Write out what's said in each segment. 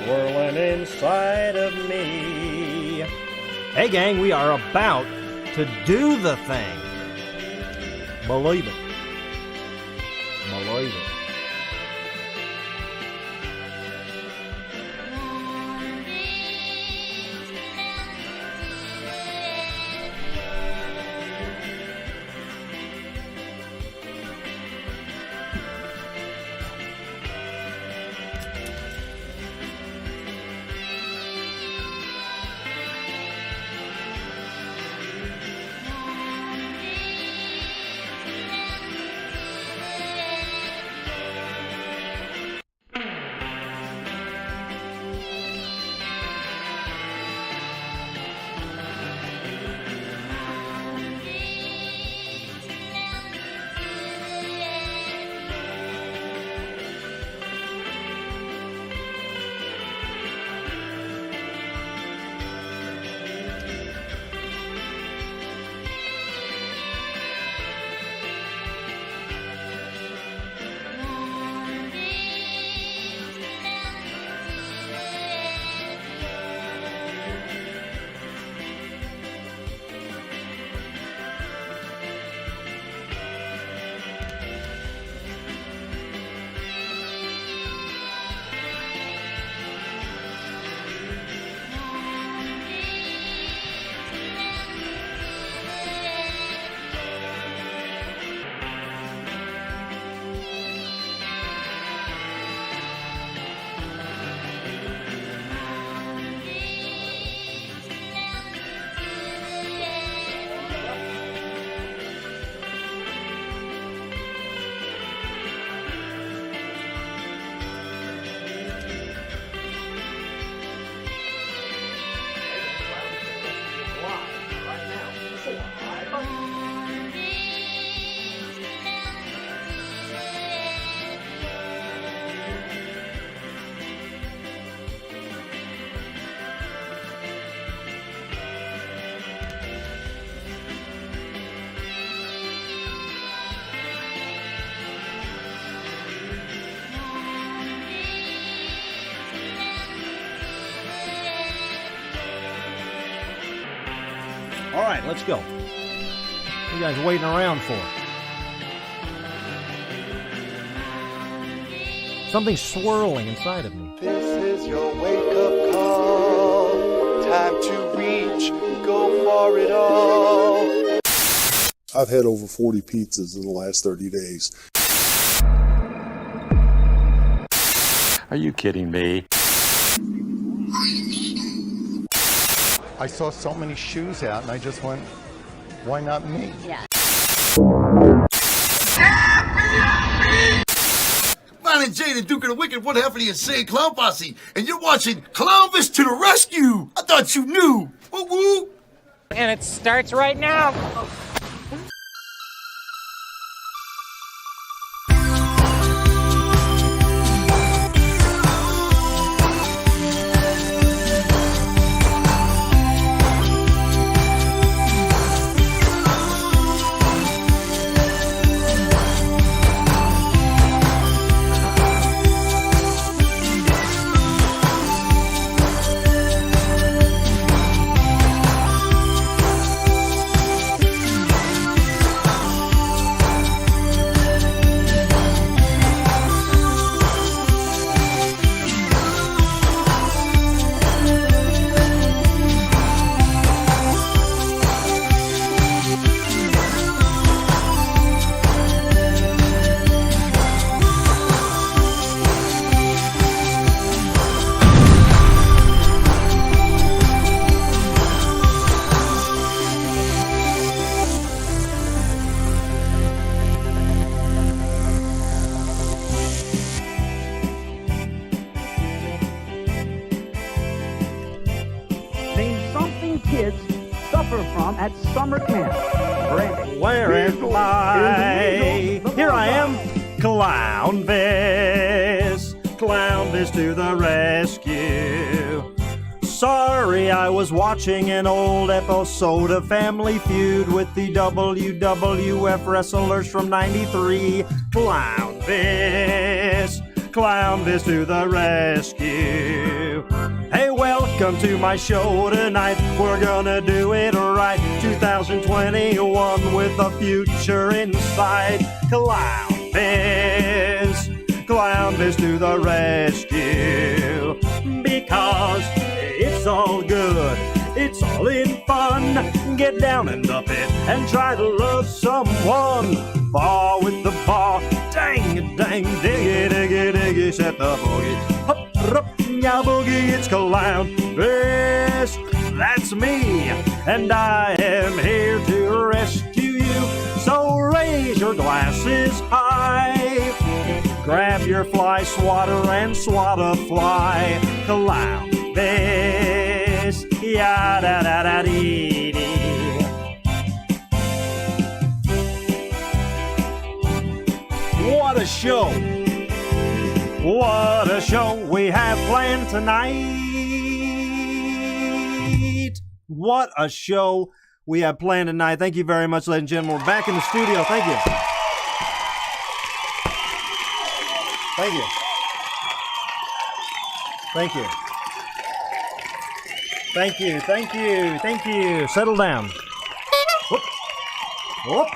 swirling inside of me. Hey gang, we are about to do the thing. Believe it. Believe it. All right, let's go. What are you guys waiting around for? Something's swirling inside of me. This is your wake-up call. Time to reach, go for it all. I've had over 40 pizzas in the last 30 days. Are you kidding me? I saw so many shoes out and I just went, why not me? Yeah. Mine and Jane and Duke of the Wicked, one half of the Insane Clown Posse, and you're watching Clownvis to the Rescue! I thought you knew! Woo woo! And it starts right now! kids suffer from at summer camp. Brandy. Where am I? Here I am, Clownvis. Clownvis to the rescue. Sorry, I was watching an old episode of Family Feud with the WWF wrestlers from '93. Clownvis. Clownvis to the rescue. Hey, welcome to my show tonight. We're gonna do it right. 2021 with the future in sight. Clownvis to the rescue. Because it's all good, it's all in fun. Get down in the pit and try to love someone. Ball with the ball, dang, diggy, set the boogie. Hup, rup, ya boogie, it's Clownvis, that's me, and I am here to rescue you. So raise your glasses high, grab your fly swatter and swat a fly. Clownvis, ya-da-da-da-dee-dee. What a show! What a show we have planned tonight! What a show we have planned tonight. Thank you very much, ladies and gentlemen. We're back in the studio. Thank you. Thank you. Thank you. Thank you. Thank you. Thank you. Settle down. Whoop. Whoop.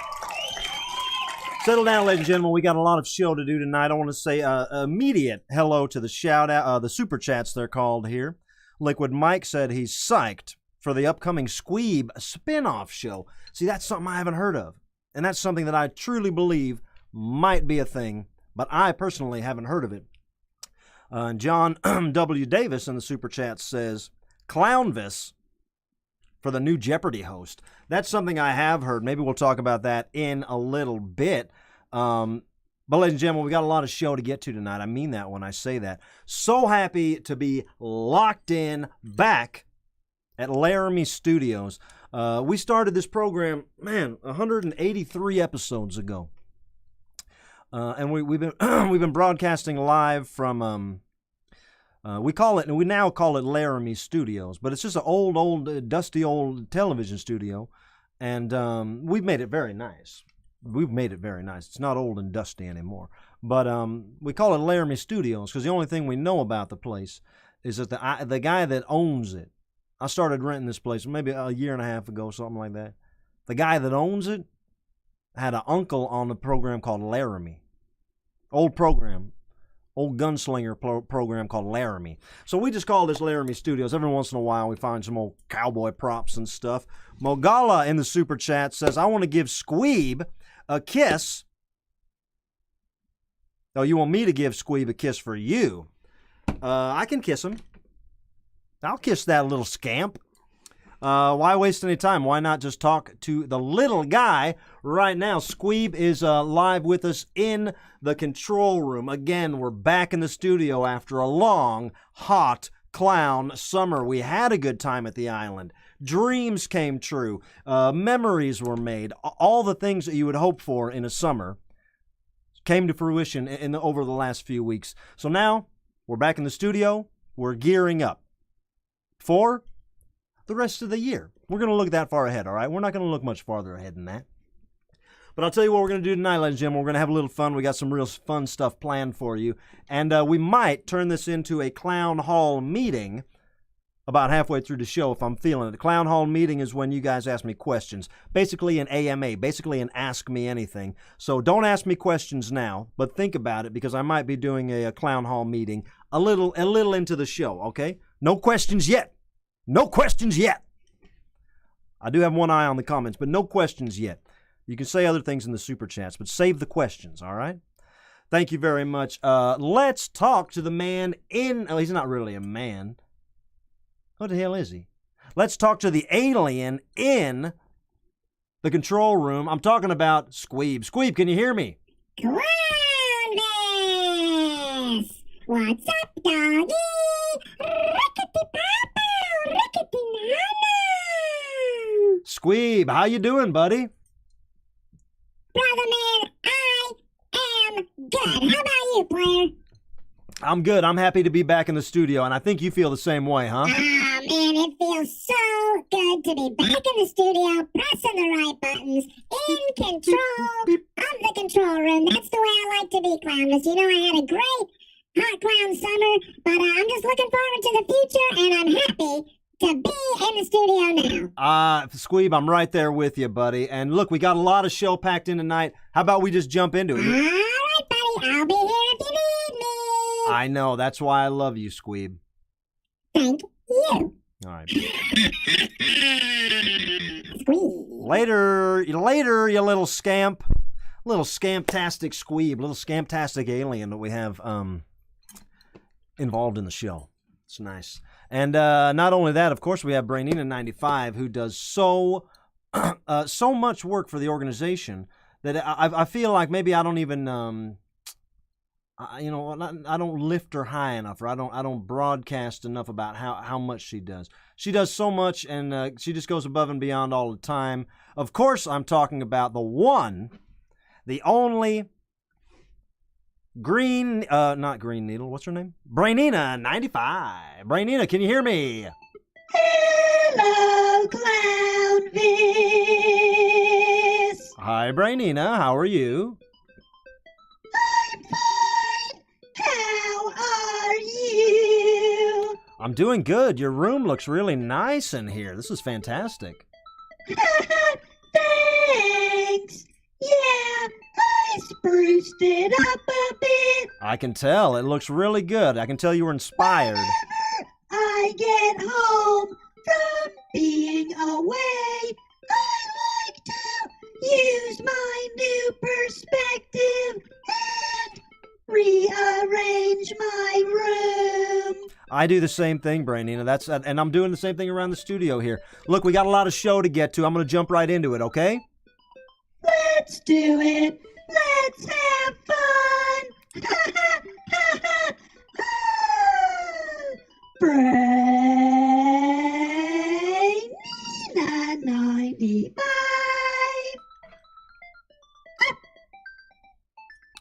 Settle down, ladies and gentlemen. We got a lot of show to do tonight. I want to say immediate hello to the shout out, the super chats they're called here. Liquid Mike said he's psyched for the upcoming Squeeb spin-off show. See, that's something I haven't heard of, and that's something that I truly believe might be a thing, but I personally haven't heard of it. John W. Davis in the super chat says Clownvis for the new Jeopardy host. That's something I have heard. Maybe we'll talk about that in a little bit. But ladies and gentlemen, we got a lot of show to get to tonight. I mean that when I say that. So happy to be locked in back at Laramie Studios. We started this program, 183 episodes ago. And we've been we've been broadcasting live from we now call it Laramie Studios, but it's just an old dusty old television studio, and we've made it very nice. It's not old and dusty anymore, but we call it Laramie Studios because the only thing we know about the place is that the guy that owns it. I started renting this place maybe a year and a half ago, something like that. The guy that owns it had an uncle on the program called Laramie. Old gunslinger program called Laramie. So we just call this Laramie Studios. Every once in a while we find some old cowboy props and stuff. Mogala in the super chat says, I want to give Squeeb a kiss. Oh, you want me to give Squeeb a kiss for you? I can kiss him. I'll kiss that little scamp. Why waste any time? Why not just talk to the little guy right now? Squeeb is live with us in the control room. Again, we're back in the studio after a long, hot clown summer. We had a good time at the island. Dreams came true. Memories were made. All the things that you would hope for in a summer came to fruition over the last few weeks. So now we're back in the studio. We're gearing up for the rest of the year. We're going to look that far ahead, all right? We're not going to look much farther ahead than that. But I'll tell you what we're going to do tonight, ladies and gentlemen. We're going to have a little fun. We got some real fun stuff planned for you. And we might turn this into a Clown Hall meeting about halfway through the show if I'm feeling it. The Clown Hall meeting is when you guys ask me questions. Basically an AMA, basically an Ask Me Anything. So don't ask me questions now, but think about it because I might be doing a Clown Hall meeting a little into the show, okay? No questions yet. No questions yet. I do have one eye on the comments, but no questions yet. You can say other things in the super chats, but save the questions, all right? Thank you very much. Let's talk to the man in... Oh, he's not really a man. What the hell is he? Let's talk to the alien in the control room. I'm talking about Squeeb. Squeeb, can you hear me? Clownvis! What's up, doggy? Rickety-papa, rickety-nana! Squeeb, how you doing, buddy? Brother man, I am good. How about you, player? I'm good. I'm happy to be back in the studio, and I think you feel the same way, huh? Man, it feels so good to be back in the studio, pressing the right buttons, in control of the control room. That's the way I like to be, Clownvis. You know, I had a great hot clown summer, but I'm just looking forward to the future, and I'm happy to be in the studio now. Squeeb, I'm right there with you, buddy. And look, we got a lot of show packed in tonight. How about we just jump into it? All right, buddy. I'll be here if you need me. I know. That's why I love you, Squeeb. Thank you. All right. Squeeze. Later, you little scamp. Little scamtastic Squeeb. Little scamtastic alien that we have involved in the show. It's nice. And not only that, of course, we have Brainina95, who does so much work for the organization that I feel like maybe I don't even, I don't lift her high enough, or I don't broadcast enough about how much she does. She does so much, and she just goes above and beyond all the time. Of course, I'm talking about the one, the only not Green Needle. What's her name? Brainina95. Brainina, can you hear me? Hello, Clownvis. Hi, Brainina. How are you? I'm fine. How are you? I'm doing good. Your room looks really nice in here. This is fantastic. Thanks. Yeah, I spruced it up a bit. I can tell. It looks really good. I can tell you were inspired. Whenever I get home from being away, I like to use my new perspective and rearrange my room. I do the same thing, Brainina. And I'm doing the same thing around the studio here. Look, we got a lot of show to get to. I'm going to jump right into it, okay? Let's do it. Let's have fun. Brainina 95.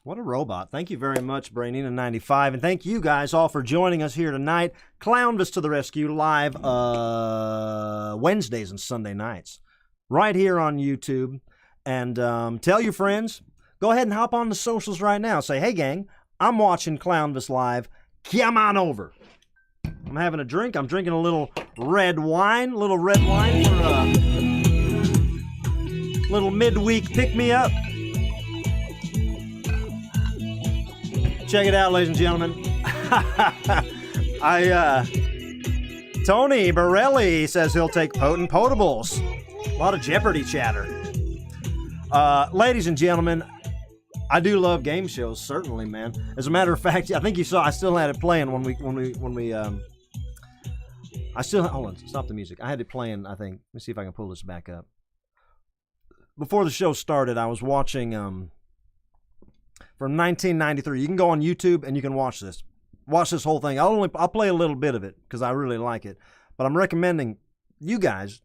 What a robot. Thank you very much, Brainina95. And thank you guys all for joining us here tonight. Clownvis to the rescue live Wednesdays and Sunday nights. Right here on YouTube. And tell your friends. Go ahead and hop on the socials right now. Say, hey, gang, I'm watching Clownvis live. Come on over. I'm having a drink. I'm drinking a little red wine. For a little midweek pick-me-up. Check it out, ladies and gentlemen. Tony Borelli says he'll take potent potables. A lot of Jeopardy chatter. Ladies and gentlemen, I do love game shows, certainly, man. As a matter of fact, I think you saw I still had it playing when we hold on, stop the music. I had it playing, I think. Let me see if I can pull this back up. Before the show started, I was watching from 1993. You can go on YouTube and you can watch this. Watch this whole thing. I'll play a little bit of it because I really like it. But I'm recommending you guys,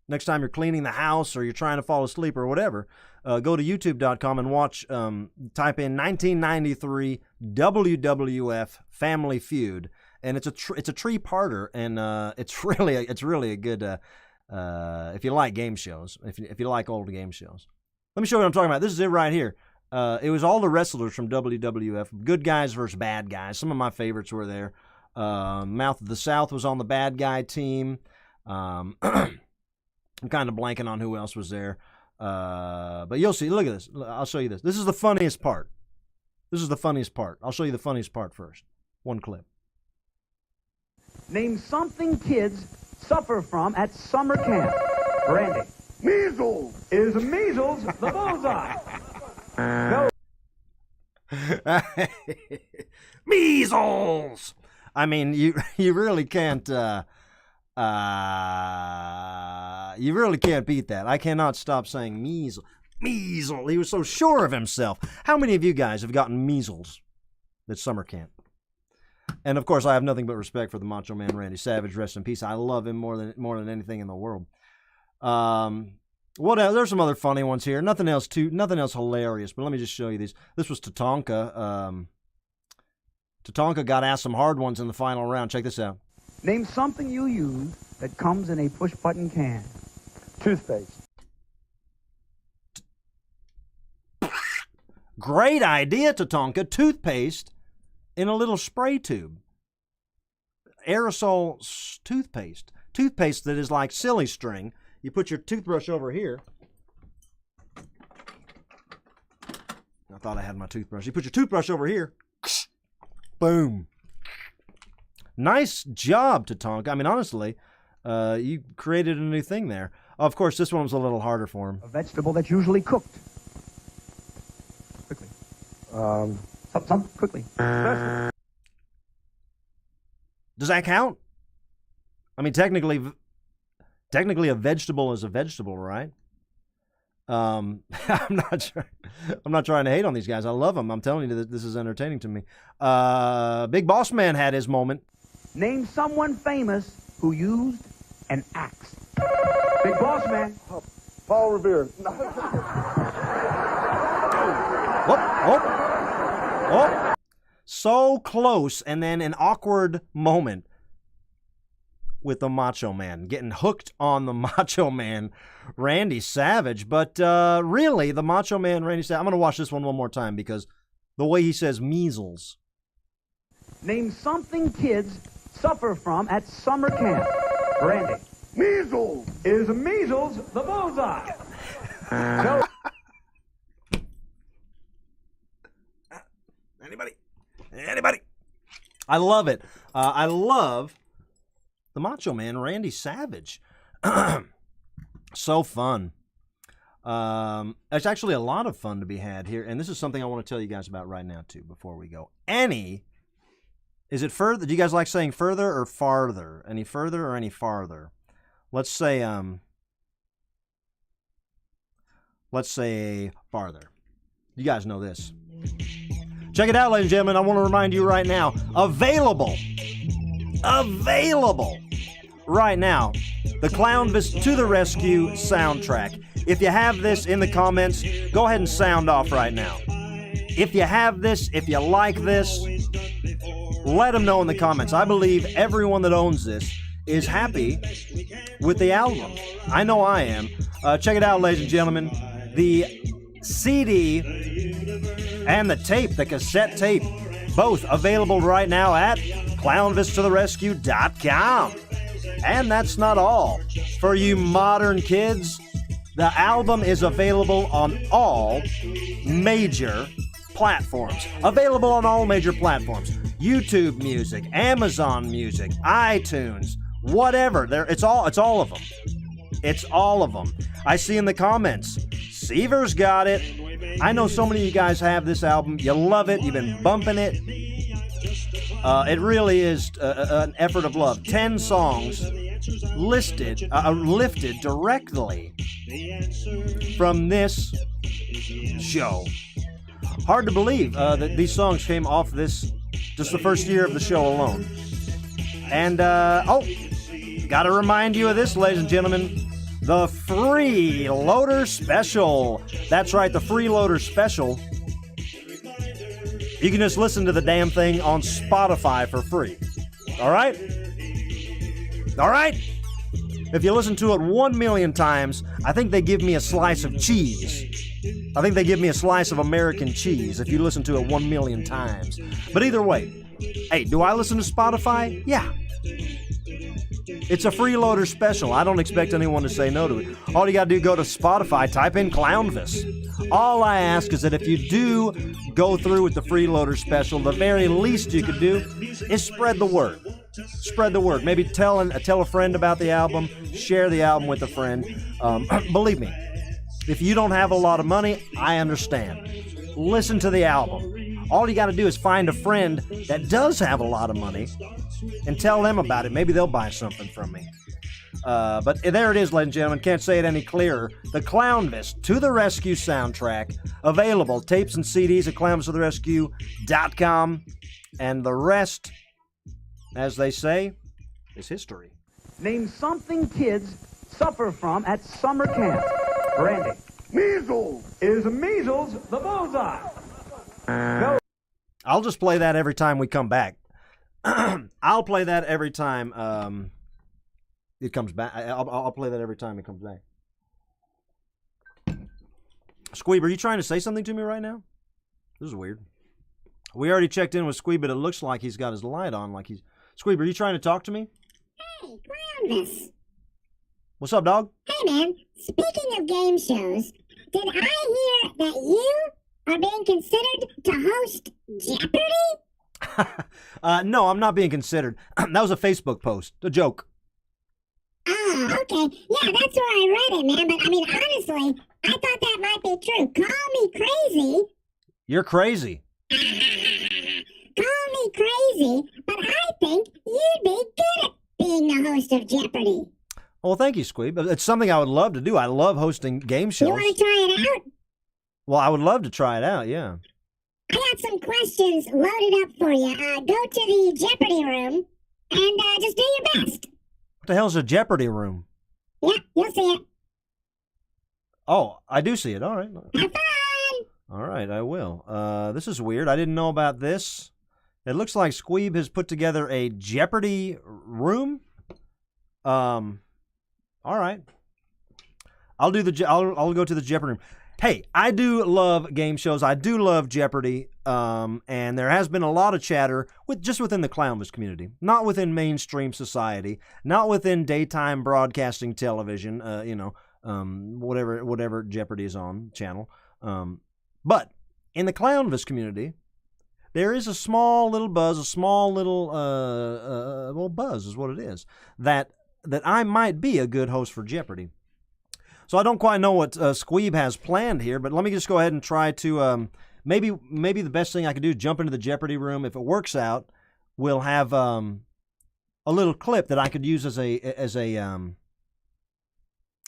next time you're cleaning the house or you're trying to fall asleep or whatever, go to youtube.com and watch, type in 1993 WWF Family Feud. And it's a three-parter, and it's really a good, if you like game shows, if you like old game shows. Let me show you what I'm talking about. This is it right here. It was all the wrestlers from WWF, good guys versus bad guys. Some of my favorites were there. Mouth of the South was on the bad guy team. I'm kind of blanking on who else was there. But you'll see. Look at this. I'll show you this. This is the funniest part. I'll show you the funniest part first. One clip. Name something kids suffer from at summer camp. Randy. Measles! Is measles the bullseye? No. Measles! I mean, you really can't beat that. I cannot stop saying measles. Measles. He was so sure of himself. How many of you guys have gotten measles at summer camp? And of course, I have nothing but respect for the Macho Man Randy Savage. Rest in peace. I love him more than anything in the world. What else? There's some other funny ones here. Nothing else hilarious. But let me just show you these. This was Tatanka. Tatanka got asked some hard ones in the final round. Check this out. Name something you use that comes in a push-button can. Toothpaste. Great idea, Tatanka. Toothpaste in a little spray tube. Aerosol toothpaste. Toothpaste that is like silly string. You put your toothbrush over here. I thought I had my toothbrush. You put your toothbrush over here. Boom. Nice job, Tatanka. I mean, honestly, you created a new thing there. Of course, this one was a little harder for him. A vegetable that's usually cooked. Quickly. Quickly. Does that count? I mean, technically a vegetable is a vegetable, right? I'm not trying to hate on these guys. I love them. I'm telling you that this is entertaining to me. Big Boss Man had his moment. Name someone famous who used an axe. Big Boss Man. Paul Revere. Oh. So close, and then an awkward moment with the Macho Man, getting hooked on the Macho Man, Randy Savage. But really, the Macho Man, Randy Savage, I'm going to watch this one more time because the way he says measles. Name something kids suffer from at summer camp. Randy. Measles. Is measles the bullseye? Anybody? I love it. I love the Macho Man, Randy Savage. So fun. There's actually a lot of fun to be had here, and this is something I want to tell you guys about right now, too, before we go. Is it further? Do you guys like saying further or farther? Any further or any farther? Let's say farther. You guys know this. Check it out, ladies and gentlemen. I want to remind you right now, available right now, the Clownvis to the Rescue soundtrack. If you have this in the comments, go ahead and sound off right now. If you have this, if you like this, let them know in the comments. I believe everyone that owns this is happy with the album. I know I am. Check it out, ladies and gentlemen. The CD and the tape, the cassette tape, both available right now at clownvistotherescue.com. And that's not all. For you modern kids, the album is available on all major platforms. Available on all major platforms. YouTube Music, Amazon Music, iTunes, whatever. It's all of them. It's all of them. I see in the comments, Seaver's got it. I know so many of you guys have this album. You love it. You've been bumping it. It really is an effort of love. 10 songs lifted directly from this show. Hard to believe that these songs came off this, just the first year of the show alone. And, gotta remind you of this, ladies and gentlemen. The Freeloader Special. That's right, the Freeloader Special. You can just listen to the damn thing on Spotify for free. All right? All right? If you listen to it 1 million times, I think they give me a slice of cheese. I think they give me a slice of American cheese if you listen to it 1 million times. But either way, hey, do I listen to Spotify? Yeah. It's a Freeloader Special. I don't expect anyone to say no to it. All you gotta do, go to Spotify, type in Clownvis. All I ask is that if you do go through with the Freeloader Special, the very least you could do is spread the word. Spread the word. Maybe tell a friend about the album, share the album with a friend. Believe me, if you don't have a lot of money, I understand. Listen to the album. All you got to do is find a friend that does have a lot of money and tell them about it. Maybe they'll buy something from me. But there it is, ladies and gentlemen. Can't say it any clearer. The Clownvis to the Rescue soundtrack. Available. Tapes and CDs at clownvistotherescue.com. And the rest, as they say, is history. Name something kids suffer from at summer camp. Randy. Measles. Is measles the bullseye? Go. I'll just play that every time we come back. I'll play that every time it comes back. I'll play that every time it comes back. Squeeb, are you trying to say something to me right now? This is weird. We already checked in with Squeeb, but it looks like he's got his light on. Like he's Squeeb, are you trying to talk to me? Hey, Clownvis. What's up, dog? Hey, man. Speaking of game shows, did I hear that you are being considered to host Jeopardy? No, I'm not being considered. That was a Facebook post, a joke. Oh, okay. Yeah, that's where I read it, man. But, I mean, honestly, I thought that might be true. Call me crazy. You're crazy. Call me crazy, but I think you'd be good at being the host of Jeopardy. Well, thank you, Squeeb. It's something I would love to do. I love hosting game shows. You want to try it out? Well, I would love to try it out, yeah. I got some questions loaded up for you. Go to the Jeopardy room and just do your best. What the hell's a Jeopardy room? Yeah, you'll see it. Oh, I do see it. All right. Have fun! All right, I will. This is weird. I didn't know about this. It looks like Squeeb has put together a Jeopardy room. All right. I'll go to the Jeopardy room. Hey, I do love game shows. I do love Jeopardy. And there has been a lot of chatter within the Clownvis community, not within mainstream society, not within daytime broadcasting television, whatever Jeopardy is on channel. But in the Clownvis community, there is a small little buzz, buzz is what it is, that I might be a good host for Jeopardy. So I don't quite know what Squeeb has planned here, but let me just go ahead and try to, maybe the best thing I could do is jump into the Jeopardy room. If it works out, we'll have a little clip that I could use as a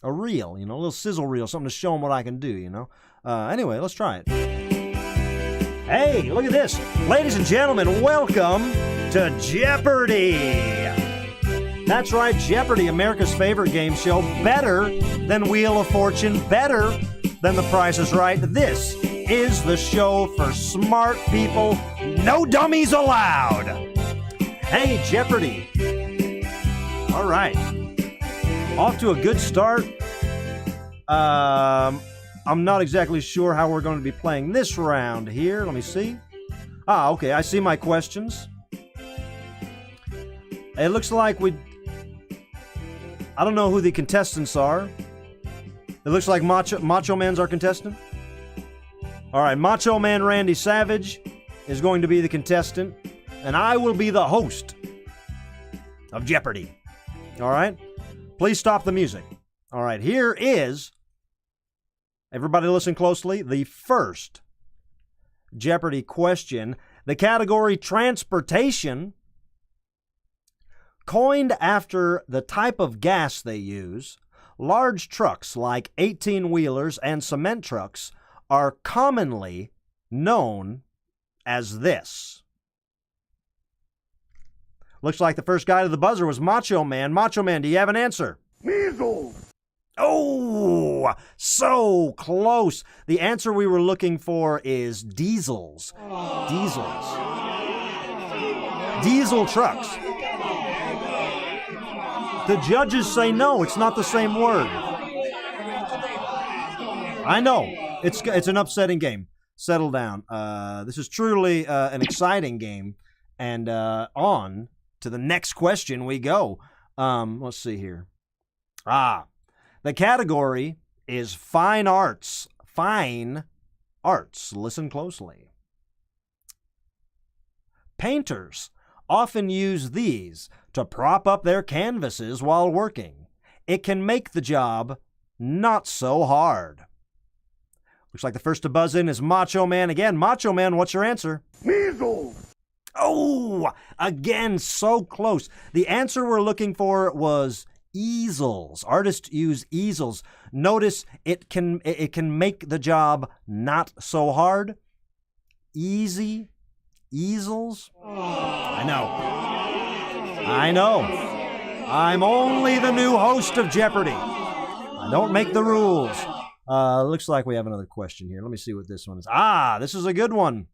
reel, a little sizzle reel, something to show them what I can do, Anyway, let's try it. Hey, look at this. Ladies and gentlemen, welcome to Jeopardy! That's right, Jeopardy, America's favorite game show. Better than Wheel of Fortune, better than The Price is Right. This is the show for smart people, no dummies allowed. Hey, Jeopardy! All right. Off to a good start. I'm not exactly sure how we're going to be playing this round here. Let me see. Okay, I see my questions. It looks like I don't know who the contestants are. It looks like Macho Man's our contestant. All right, Macho Man Randy Savage is going to be the contestant, and I will be the host of Jeopardy. All right? Please stop the music. All right, here is, everybody listen closely, the first Jeopardy question. The category transportation, coined after the type of gas they use, large trucks like 18-wheelers and cement trucks are commonly known as this. Looks like the first guy to the buzzer was Macho Man. Macho Man, do you have an answer? Measles! Oh, so close. The answer we were looking for is diesels. Diesels. Diesel trucks. The judges say no, it's not the same word. I know. It's an upsetting game. Settle down. This is truly an exciting game. And on to the next question we go. Let's see here. The category is fine arts. Fine arts. Listen closely. Painters often use these to prop up their canvases while working. It can make the job not so hard. Looks like the first to buzz in is Macho Man again. Macho Man, what's your answer? Measles! Oh, again, so close. The answer we're looking for was easels. Artists use easels. Notice it can make the job not so hard. Easy. Easels. I know. I'm only the new host of Jeopardy. I don't make the rules. Looks like we have another question here. Let me see what this one is. This is a good one.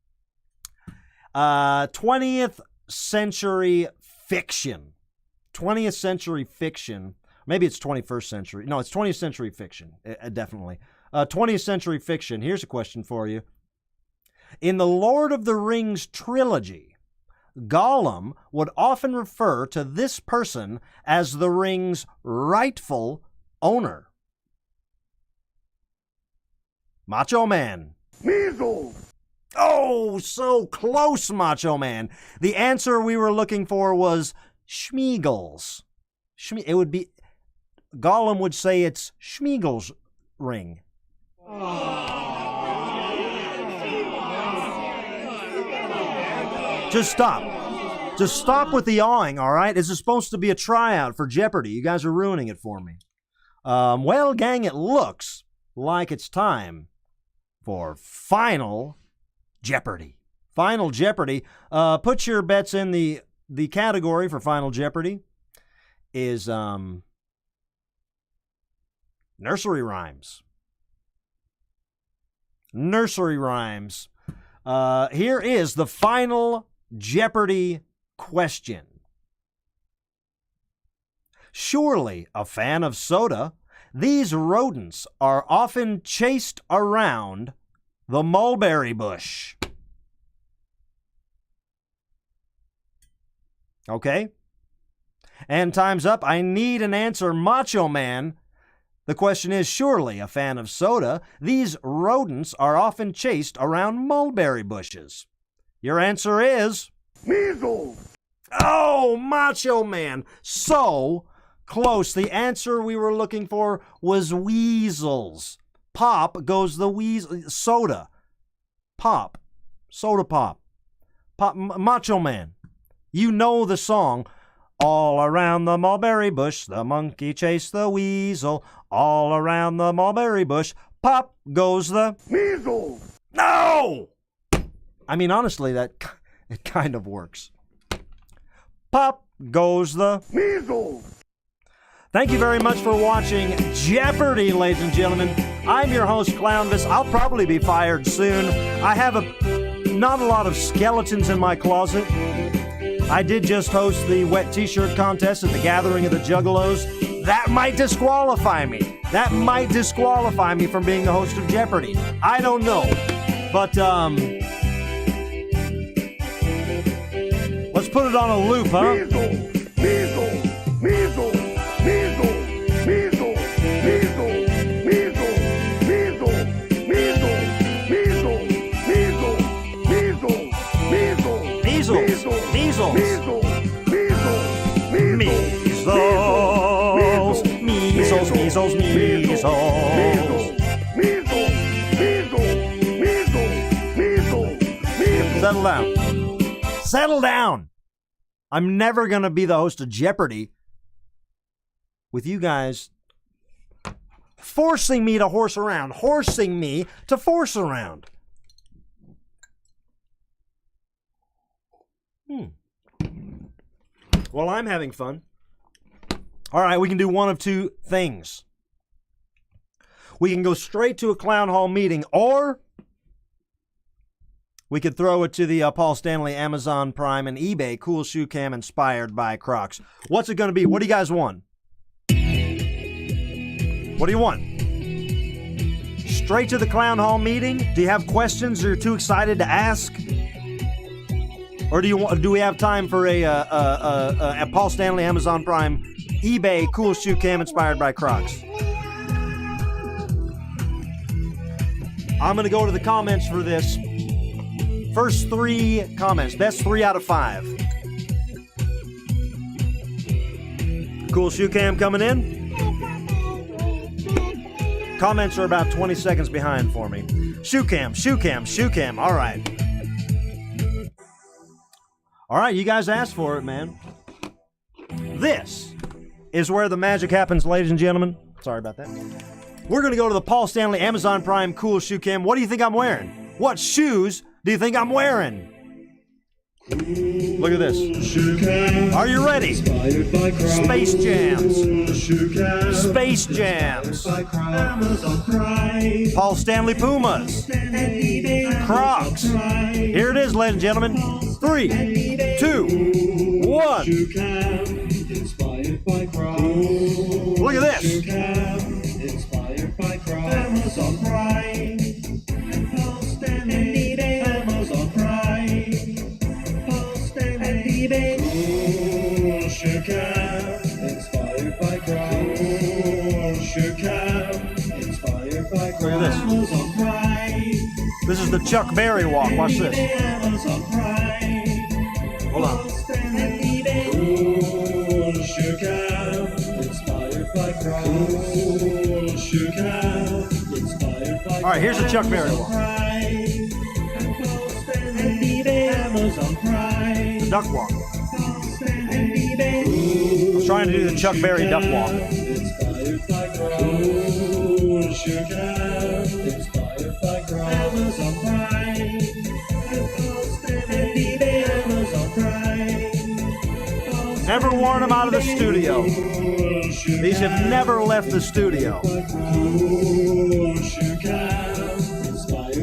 20th century fiction. 20th century fiction. Maybe it's 21st century. No, it's 20th century fiction. Definitely. 20th century fiction. Here's a question for you. In the Lord of the Rings trilogy, Gollum would often refer to this person as the ring's rightful owner. Macho Man. Measles! Oh, so close, Macho Man. The answer we were looking for was Schmeagol's. It would be, Gollum would say it's Schmeagol's ring. Just stop. Just stop with the yawing, all right? This is supposed to be a tryout for Jeopardy. You guys are ruining it for me. Well, gang, it looks like it's time for Final Jeopardy. Final Jeopardy. Put your bets in the category for Final Jeopardy is nursery rhymes. Nursery rhymes. Here is the Final Jeopardy question. Surely a fan of soda, these rodents are often chased around the mulberry bush. Okay? And time's up. I need an answer, Macho Man. The question is, surely a fan of soda, these rodents are often chased around mulberry bushes. Your answer is... Measles! Oh, Macho Man. So close. The answer we were looking for was weasels. Pop goes the weasel. Soda. Pop. Soda pop. Pop. Macho Man. You know the song. All around the mulberry bush, the monkey chased the weasel. All around the mulberry bush, pop goes the... Measles! No! I mean, honestly, it kind of works. Pop goes the... Measles! Thank you very much for watching Jeopardy, ladies and gentlemen. I'm your host, Clownvis. I'll probably be fired soon. I have not a lot of skeletons in my closet. I did just host the wet t-shirt contest at the Gathering of the Juggalos. That might disqualify me. That might disqualify me from being the host of Jeopardy. I don't know. But, let's put it on a loop, huh? Measles! Measles! Measles! Measles! Measles! Measles! Measles! Measles! Measles! Measles! Measles! Measles! Measles! Measles! Measles! Measles! Settle down. Settle down. I'm never going to be the host of Jeopardy with you guys forcing me to horse around, horsing me to force around. Well, I'm having fun. All right, we can do one of two things. We can go straight to a clown hall meeting, or we could throw it to the Paul Stanley Amazon Prime and eBay Cool Shoe Cam inspired by Crocs. What's it going to be? What do you guys want? What do you want? Straight to the clown hall meeting? Do you have questions or you're too excited to ask? Or do we have time for a Paul Stanley Amazon Prime eBay Cool Shoe Cam inspired by Crocs? I'm going to go to the comments for this. First 3 comments. Best 3 out of 5. Cool Shoe Cam coming in. Comments are about 20 seconds behind for me. Shoe Cam, Shoe Cam, Shoe Cam. All right. All right, you guys asked for it, man. This is where the magic happens, ladies and gentlemen. Sorry about that. We're going to go to the Paul Stanley Amazon Prime Cool Shoe Cam. What do you think I'm wearing? What shoes do you think I'm wearing? Look at this. Are you ready? Space Jams. Space Jams. Paul Stanley Pumas. Crocs. Here it is, ladies and gentlemen. 3, 2, 1. Look at this. the Chuck Berry walk. Watch this. Hold on. All right, here's the Chuck Berry walk. The duck walk. I was trying to do the Chuck Berry duck walk. Never worn them out of the studio. These have never left the studio.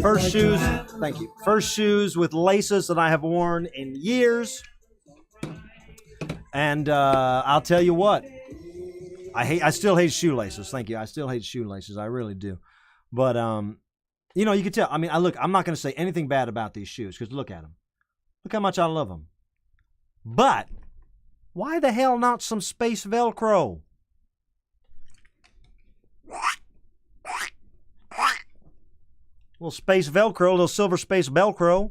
First shoes, thank you. First shoes with laces that I have worn in years. And I'll tell you what, I still hate shoelaces. Thank you. I still hate shoelaces. I really do. But you know, you can tell. I mean, look, I'm not going to say anything bad about these shoes because look at them. Look how much I love them. But why the hell not some space Velcro? Little space Velcro, little silver space Velcro.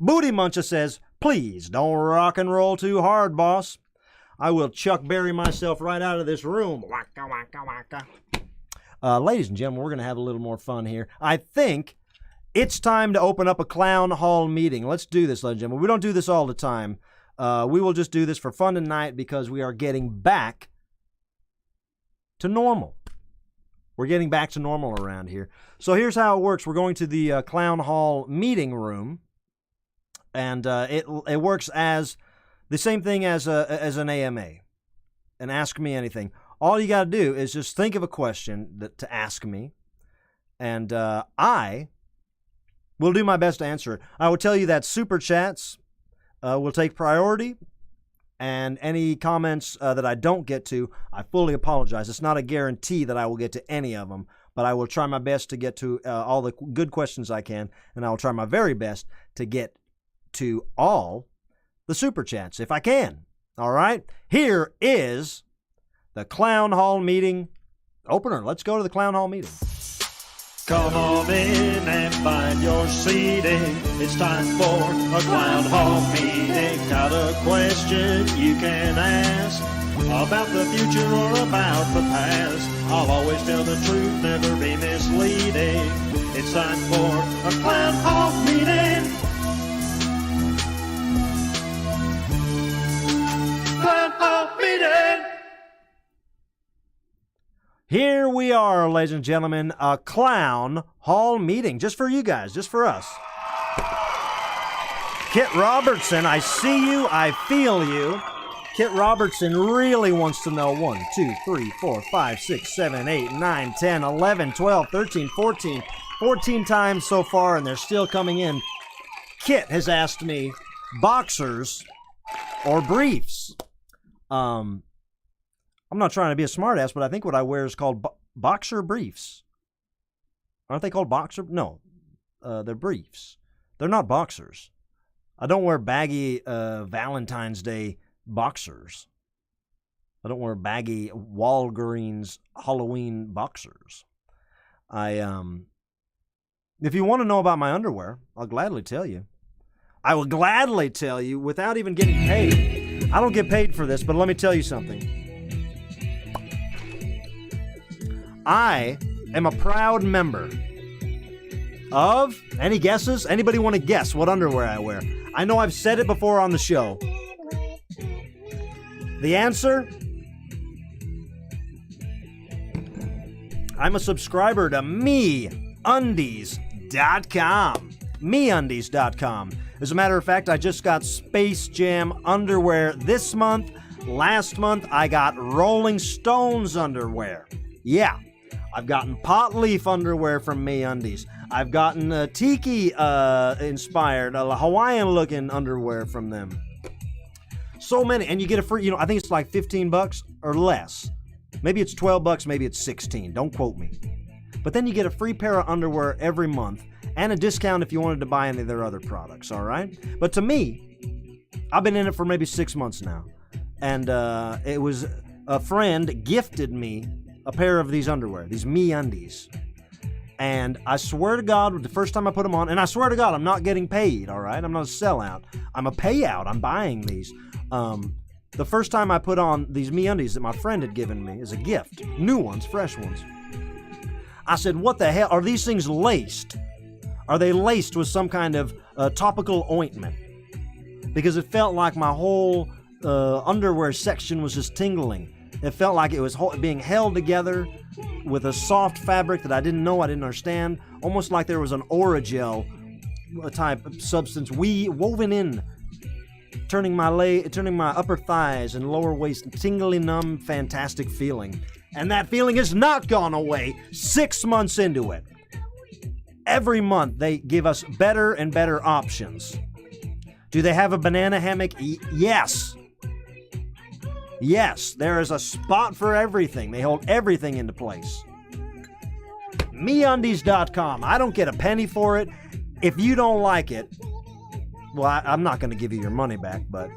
Booty Muncher says, please don't rock and roll too hard, boss. I will Chuck Berry myself right out of this room. Waka, waka, waka. Ladies and gentlemen, we're going to have a little more fun here. I think it's time to open up a clown hall meeting. Let's do this, ladies and gentlemen. We don't do this all the time. We will just do this for fun tonight because we are getting back to normal. We're getting back to normal around here. So here's how it works. We're going to the clown hall meeting room. And it works as the same thing as an AMA, an Ask Me Anything. All you got to do is just think of a question to ask me, and I will do my best to answer it. I will tell you that super chats will take priority, and any comments that I don't get to, I fully apologize. It's not a guarantee that I will get to any of them, but I will try my best to get to all the good questions I can, and I will try my very best to get to all the super chats if I can. All right, here is the clown hall meeting opener. Let's go to the clown hall meeting. Come on in and find your seating. It's time for a clown hall meeting. Got a question you can ask about the future or about the past. I'll always tell the truth, never be misleading. It's time for a clown hall meeting. Clown hall meeting. Here we are, ladies and gentlemen, a clown hall meeting, just for you guys, just for us. Kit Robertson, I see you, I feel you. Kit Robertson really wants to know 1, 2, 3, 4, 5, 6, 7, 8, 9, 10, 11, 12, 13, 14 times so far, and they're still coming in. Kit has asked me, boxers or briefs? I'm not trying to be a smartass, but I think what I wear is called boxer briefs. Aren't they called boxer? No, they're briefs. They're not boxers. I don't wear baggy Valentine's Day boxers. I don't wear baggy Walgreens Halloween boxers. If you want to know about my underwear, I'll gladly tell you. I will gladly tell you without even getting paid. I don't get paid for this, but let me tell you something. I am a proud member of, any guesses? Anybody want to guess what underwear I wear? I know I've said it before on the show. The answer? I'm a subscriber to MeUndies.com. MeUndies.com. As a matter of fact, I just got Space Jam underwear this month. Last month, I got Rolling Stones underwear. Yeah. I've gotten pot leaf underwear from MeUndies. I've gotten tiki inspired, Hawaiian looking underwear from them. So many, and you get a free, I think it's like $15 or less. Maybe it's $12, maybe it's $16. Don't quote me. But then you get a free pair of underwear every month and a discount if you wanted to buy any of their other products, all right? But to me, I've been in it for maybe 6 months now. And it was a friend gifted me a pair of these underwear, these MeUndies. And I swear to God, the first time I put them on, and I swear to God, I'm not getting paid, all right? I'm not a sellout. I'm a payout. I'm buying these. The first time I put on these MeUndies that my friend had given me as a gift, new ones, fresh ones, I said, what the hell? Are these things laced? Are they laced with some kind of topical ointment? Because it felt like my whole underwear section was just tingling. It felt like it was being held together with a soft fabric that I didn't understand, almost like there was an Oragel type of substance woven in, turning my upper thighs and lower waist tingly, numb, fantastic feeling. And that feeling has not gone away 6 months into it. Every month they give us better and better options. Do they have a banana hammock? Yes. Yes, there is a spot for everything. They hold everything into place. MeUndies.com. I don't get a penny for it. If you don't like it, well, I'm not going to give you your money back, but...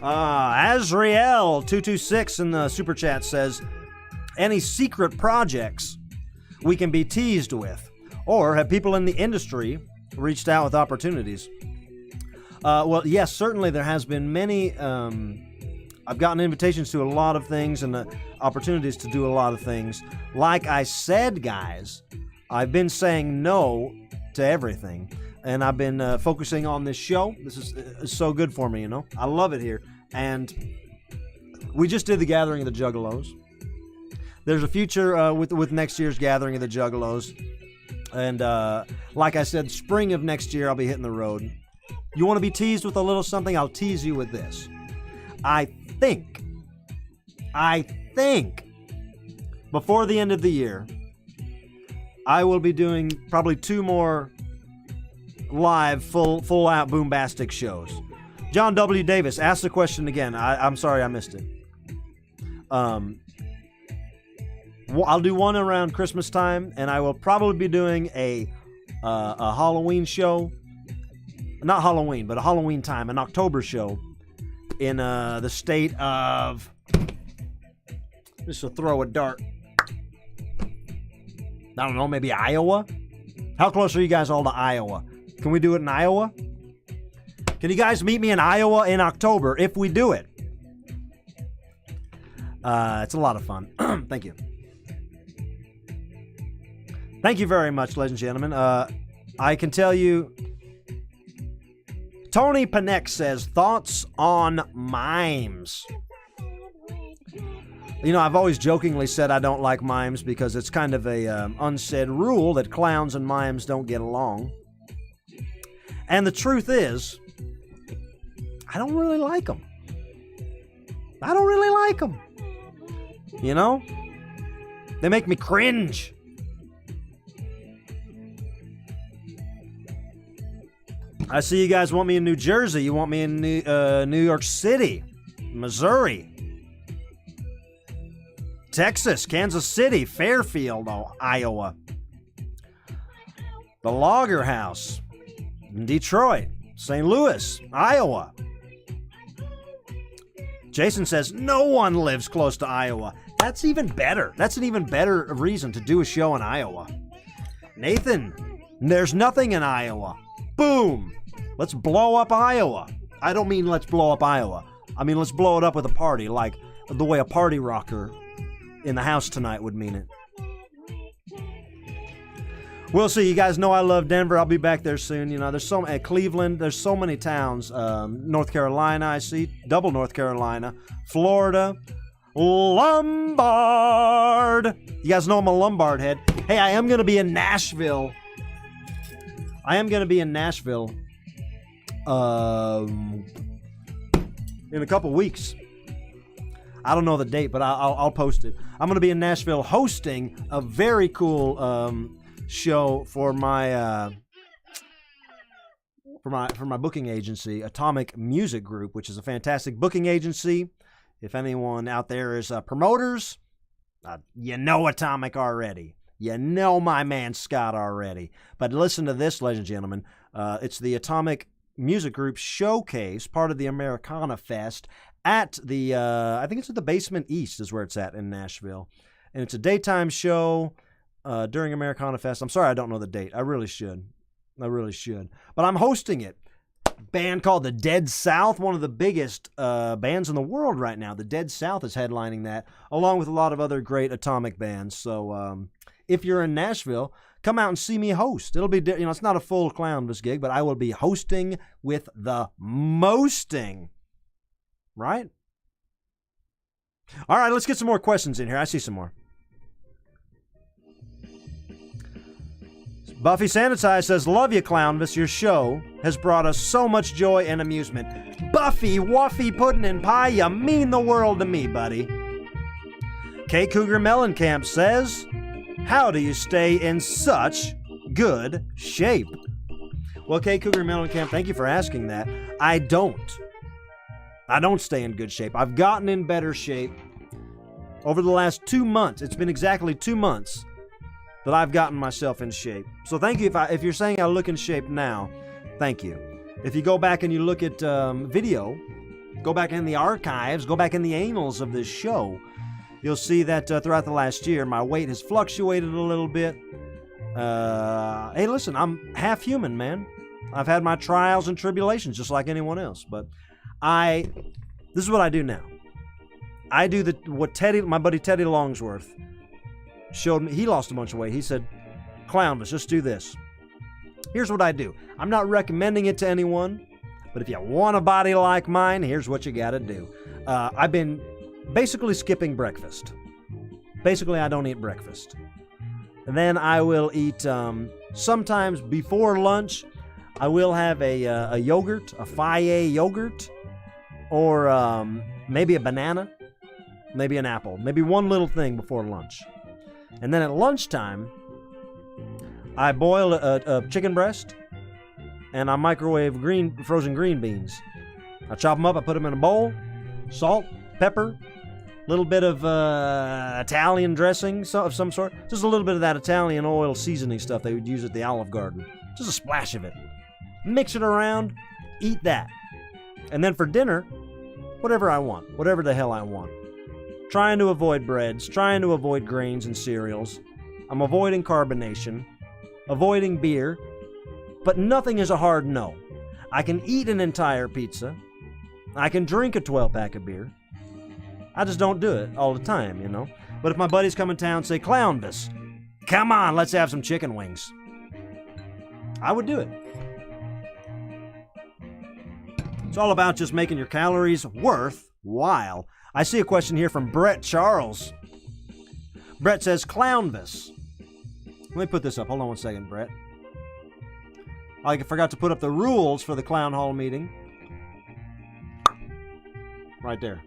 Azriel226 in the super chat says, any secret projects we can be teased with, or have people in the industry reached out with opportunities? Well, yes, certainly there has been many. I've gotten invitations to a lot of things and opportunities to do a lot of things. Like I said, guys, I've been saying no to everything. And I've been focusing on this show. This is so good for me, you know. I love it here. And we just did the Gathering of the Juggalos. There's a future with next year's Gathering of the Juggalos. And like I said, spring of next year, I'll be hitting the road. You want to be teased with a little something? I'll tease you with this. I think, before the end of the year, I will be doing probably 2 more live, full out boombastic shows. John W. Davis, ask the question again. I'm sorry I missed it. I'll do one around Christmas time, and I will probably be doing a Halloween show. Not Halloween, but a Halloween time, an October show in the state of... Just to throw a dart. I don't know, maybe Iowa? How close are you guys all to Iowa? Can we do it in Iowa? Can you guys meet me in Iowa in October if we do it? It's a lot of fun. Thank you. Thank you very much, ladies and gentlemen. I can tell you... Tony Panek says, thoughts on mimes. You know, I've always jokingly said I don't like mimes because it's kind of a unsaid rule that clowns and mimes don't get along. And the truth is, I don't really like them. I don't really like them. You know? They make me cringe. I see you guys want me in New Jersey. You want me in New York City, Missouri, Texas, Kansas City, Fairfield, Iowa, the Lager House, in Detroit, St. Louis, Iowa. Jason says, no one lives close to Iowa. That's even better. That's an even better reason to do a show in Iowa. Nathan, there's nothing in Iowa. Boom. Let's blow up Iowa. I don't mean let's blow up Iowa. I mean let's blow it up with a party, like the way a party rocker in the house tonight would mean it. We'll see. You guys know I love Denver. I'll be back there soon. You know, there's so many, Cleveland, there's so many towns. North Carolina, I see. Double North Carolina. Florida. Lombard. You guys know I'm a Lombard head. Hey, I am going to be in Nashville. In a couple weeks. I don't know the date, but I'll post it. I'm going to be in Nashville hosting a very cool show for my booking agency, Atomic Music Group, which is a fantastic booking agency. If anyone out there is promoters, you know Atomic already. You know my man Scott already. But listen to this, ladies and gentlemen. It's the Atomic Music Group Showcase, part of the Americana Fest, at the, I think it's at the Basement East is where it's at in Nashville. And it's a daytime show during Americana Fest. I'm sorry I don't know the date. I really should. But I'm hosting it. Band called the Dead South, one of the biggest bands in the world right now. The Dead South is headlining that, along with a lot of other great atomic bands. So if you're in Nashville, come out and see me host. It'll be, it's not a full Clownvis gig, but I will be hosting with the mosting. Right? All right, let's get some more questions in here. I see some more. Buffy Sanitize says, love you, Clownvis. Your show has brought us so much joy and amusement. Buffy, Waffy, Puddin' and Pie, you mean the world to me, buddy. K. Cougar Mellencamp says, how do you stay in such good shape? Well, K. Cougar Mellencamp, thank you for asking that. I don't stay in good shape. I've gotten in better shape over the last 2 months. It's been exactly 2 months that I've gotten myself in shape. So thank you. If you're saying I look in shape now, thank you. If you go back and you look at video, go back in the archives, go back in the annals of this show, you'll see that throughout the last year, my weight has fluctuated a little bit. Hey, listen, I'm half human, man. I've had my trials and tribulations just like anyone else. But this is what I do now. I do what my buddy Teddy Longsworth showed me. He lost a bunch of weight. He said, Clownvis, just do this. Here's what I do. I'm not recommending it to anyone, but if you want a body like mine, here's what you got to do. I've been basically skipping breakfast. Basically, I don't eat breakfast. And then I will eat, sometimes before lunch, I will have a yogurt, a Faye yogurt, or maybe a banana, maybe an apple, maybe one little thing before lunch. And then at lunchtime, I boil a chicken breast, and I microwave frozen green beans. I chop them up, I put them in a bowl, salt, pepper, a little bit of Italian dressing of some sort. Just a little bit of that Italian oil seasoning stuff they would use at the Olive Garden. Just a splash of it. Mix it around, eat that. And then for dinner, whatever I want, whatever the hell I want. Trying to avoid breads, trying to avoid grains and cereals. I'm avoiding carbonation, avoiding beer, but nothing is a hard no. I can eat an entire pizza. I can drink a 12-pack of beer. I just don't do it all the time, But if my buddies come in town and say, Clownvis, come on, let's have some chicken wings, I would do it. It's all about just making your calories worthwhile. I see a question here from Brett Charles. Brett says, Clownvis. Let me put this up. Hold on one second, Brett. I forgot to put up the rules for the Clown Hall meeting. Right there.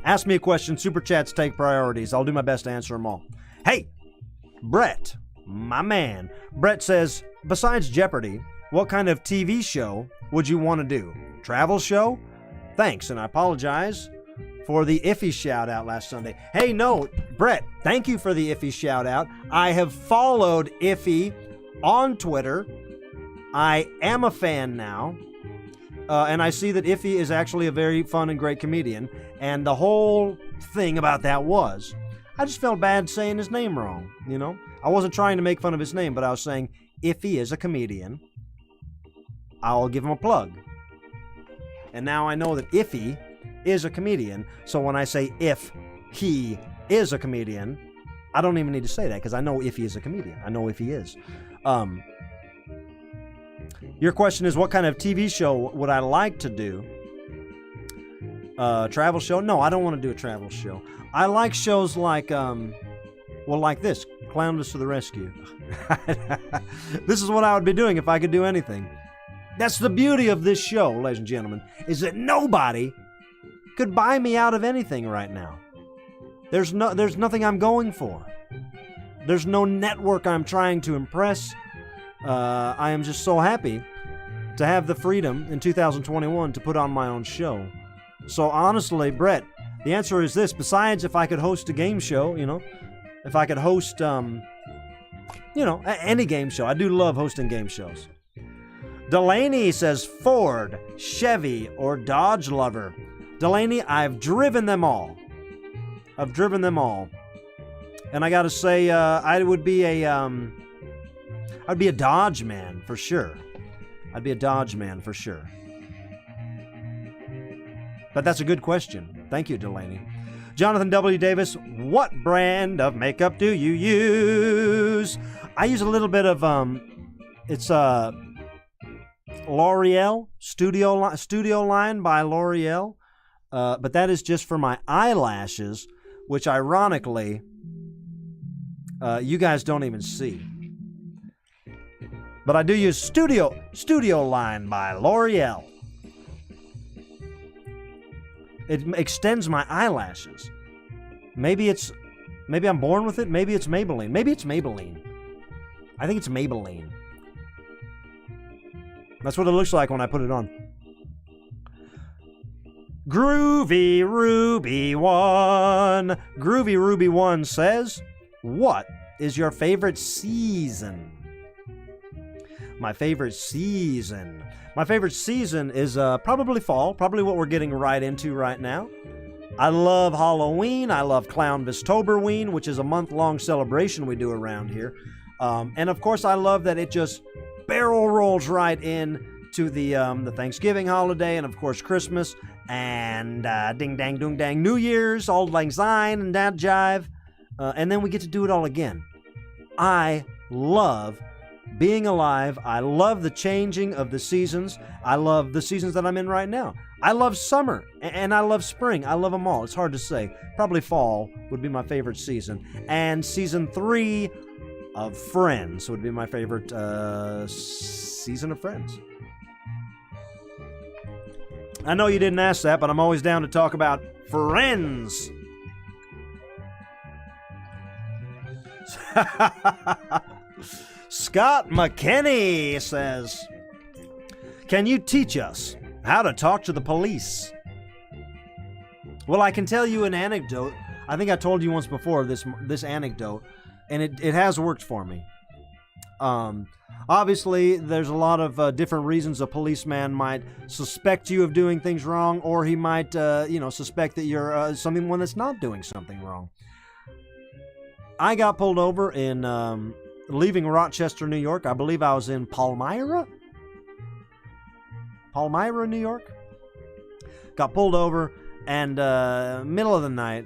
Ask me a question. Super chats take priorities. I'll do my best to answer them all. Hey, Brett, my man. Brett says, besides Jeopardy, what kind of TV show would you want to do? Travel show? Thanks, and I apologize for the iffy shout-out last Sunday. Hey, no, Brett, thank you for the iffy shout-out. I have followed Iffy on Twitter. I am a fan now, and I see that Iffy is actually a very fun and great comedian, and the whole thing about that was, I just felt bad saying his name wrong, I wasn't trying to make fun of his name, but I was saying, Iffy is a comedian. I'll give him a plug. And now I know that Iffy is a comedian, so when I say if he is a comedian, I don't even need to say that because I know Iffy is a comedian. I know if he is. Your question is, what kind of TV show would I like to do? Travel show? No, I don't want to do a travel show. I like shows like, like this, Clownvis to the Rescue. This is what I would be doing if I could do anything. That's the beauty of this show, ladies and gentlemen, is that nobody could buy me out of anything right now. There's nothing I'm going for. There's no network I'm trying to impress. I am just so happy to have the freedom in 2021 to put on my own show. So honestly, Brett, the answer is this. Besides, if I could host a game show, if I could host, any game show. I do love hosting game shows. Delaney says Ford, Chevy, or Dodge lover. Delaney, I've driven them all. And I gotta say, I'd be a Dodge man for sure. But that's a good question. Thank you, Delaney. Jonathan W. Davis, what brand of makeup do you use? I use a little bit of, it's L'Oreal, Studio Line by L'Oreal. But that is just for my eyelashes, which ironically, you guys don't even see. But I do use Studio Line by L'Oreal. It extends my eyelashes. Maybe I'm born with it. Maybe it's Maybelline. I think it's Maybelline. That's what it looks like when I put it on. Groovy Ruby 1 says, what is your favorite season? My favorite season is probably fall, probably what we're getting right into right now. I love Halloween. I love Clownvis-toberween, which is a month-long celebration we do around here. And of course, I love that it just barrel rolls right in to the Thanksgiving holiday, and of course Christmas, and ding dang doong dang New Year's, Auld Lang Syne and that jive, and then we get to do it all again. I love being alive. I love the changing of the seasons. I love the seasons that I'm in right now. I love summer, and I love spring. I love them all. It's hard to say. Probably fall would be my favorite season. And season 3 of Friends would be my favorite season of Friends. I know you didn't ask that, but I'm always down to talk about Friends. Scott McKinney says, can you teach us how to talk to the police? Well, I can tell you an anecdote. I think I told you once before this anecdote, and it has worked for me. Obviously, there's a lot of different reasons a policeman might suspect you of doing things wrong, or he might, suspect that you're someone that's not doing something wrong. I got pulled over in leaving Rochester, New York. I believe I was in Palmyra, New York. Got pulled over, and middle of the night,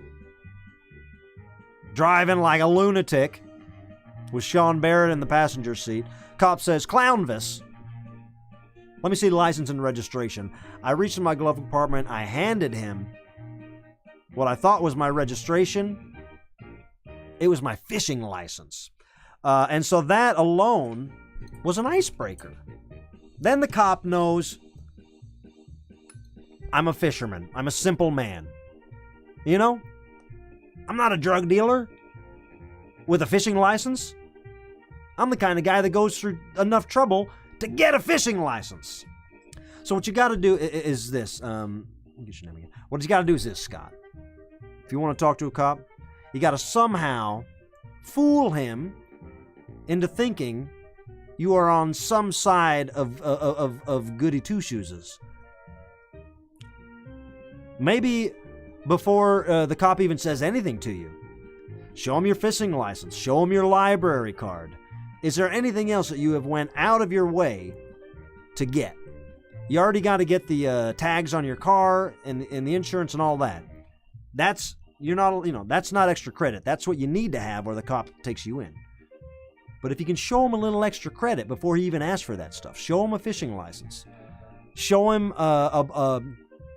driving like a lunatic with Sean Barrett in the passenger seat. Cop says, Clownvis. Let me see the license and registration. I reached in my glove compartment. I handed him what I thought was my registration. It was my fishing license. And so that alone was an icebreaker. Then the cop knows I'm a fisherman. I'm a simple man. You know? I'm not a drug dealer with a fishing license. I'm the kind of guy that goes through enough trouble to get a fishing license. So what you got to do is this. What you got to do is this, Scott. If you want to talk to a cop, you got to somehow fool him into thinking you are on some side of goody two-shoeses. Maybe before the cop even says anything to you, show him your fishing license. Show him your library card. Is there anything else that you have went out of your way to get? You already got to get the tags on your car and the insurance and all that. That's not extra credit. That's what you need to have, or the cop takes you in. But if you can show him a little extra credit before he even asks for that stuff, show him a fishing license. Show him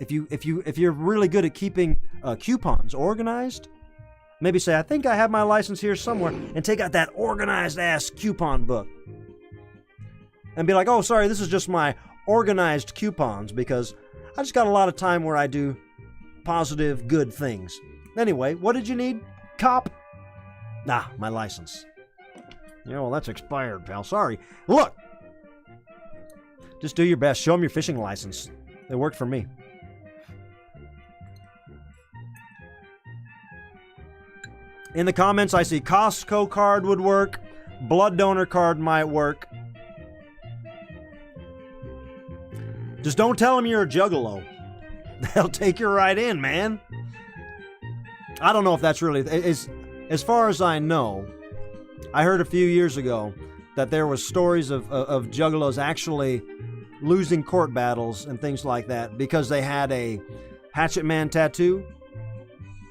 if you're really good at keeping coupons organized. Maybe say, I think I have my license here somewhere, and take out that organized-ass coupon book. And be like, oh, sorry, this is just my organized coupons, because I just got a lot of time where I do positive, good things. Anyway, what did you need, cop? Nah, my license. Yeah, well, that's expired, pal. Sorry. Look! Just do your best. Show them your fishing license. It worked for me. In the comments, I see Costco card would work. Blood donor card might work. Just don't tell them you're a juggalo. They'll take you right in, man. I don't know if that's really... As far as I know, I heard a few years ago that there was stories of juggalos actually losing court battles and things like that because they had a Hatchet Man tattoo,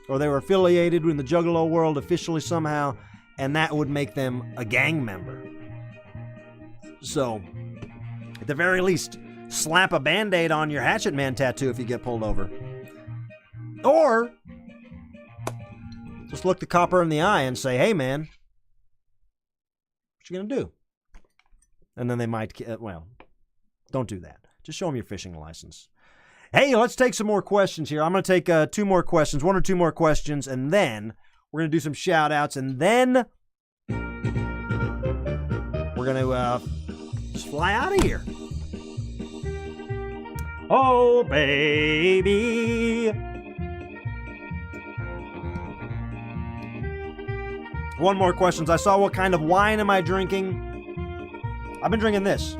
or they were affiliated with the juggalo world officially somehow, and that would make them a gang member. So, at the very least, slap a Band-Aid on your Hatchet Man tattoo if you get pulled over. Or just look the copper in the eye and say, hey, man, what you gonna do? And then they might, well, don't do that. Just show them your fishing license. Hey, let's take some more questions here. I'm going to take 2 more questions, 1 or 2 more questions, and then we're going to do some shout-outs, and then we're going to just fly out of here. Oh, baby. One more questions. I saw what kind of wine am I drinking. I've been drinking this.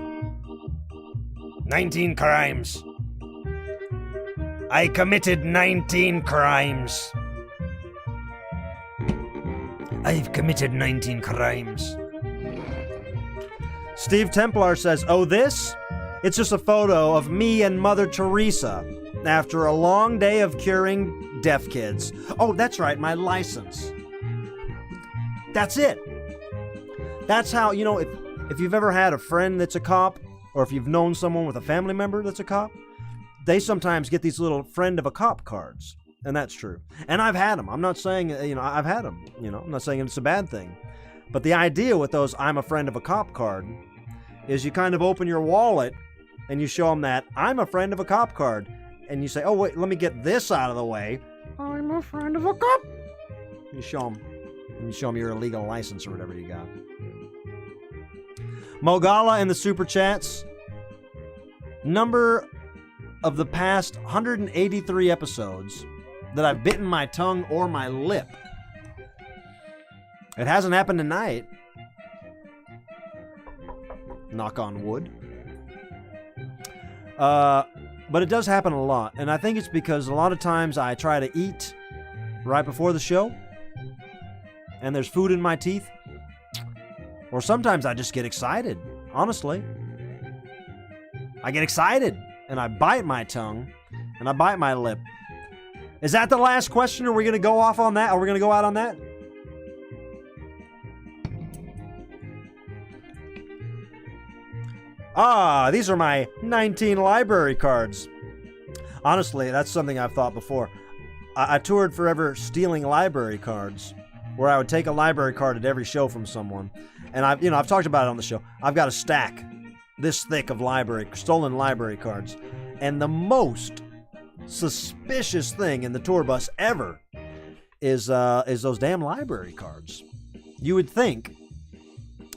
19 crimes. I committed 19 crimes. I've committed 19 crimes. Steve Templar says, oh, this? It's just a photo of me and Mother Teresa after a long day of curing deaf kids. Oh, that's right, my license. That's it. That's how, you know, if you've ever had a friend that's a cop, or if you've known someone with a family member that's a cop, they sometimes get these little friend of a cop cards. And that's true. And I've had them. I'm not saying, you know, I've had them. You know, I'm not saying it's a bad thing. But the idea with those I'm a friend of a cop card is you kind of open your wallet and you show them that I'm a friend of a cop card. And you say, oh, wait, let me get this out of the way. I'm a friend of a cop. You show them. And you show them your illegal license or whatever you got. Mogala in the Super Chats. Number of the past 183 episodes that I've bitten my tongue or my lip. It hasn't happened tonight. Knock on wood. But it does happen a lot. And I think it's because a lot of times I try to eat right before the show. And there's food in my teeth. Or sometimes I just get excited. Honestly. I get excited. And I bite my tongue. And I bite my lip. Is that the last question? Are we going to go off on that? Are we going to go out on that? Ah, these are my 19 library cards. Honestly, that's something I've thought before. I toured forever stealing library cards, where I would take a library card at every show from someone. And I've talked about it on the show. I've got a stack this thick of stolen library cards. And the most suspicious thing in the tour bus ever is those damn library cards. You would think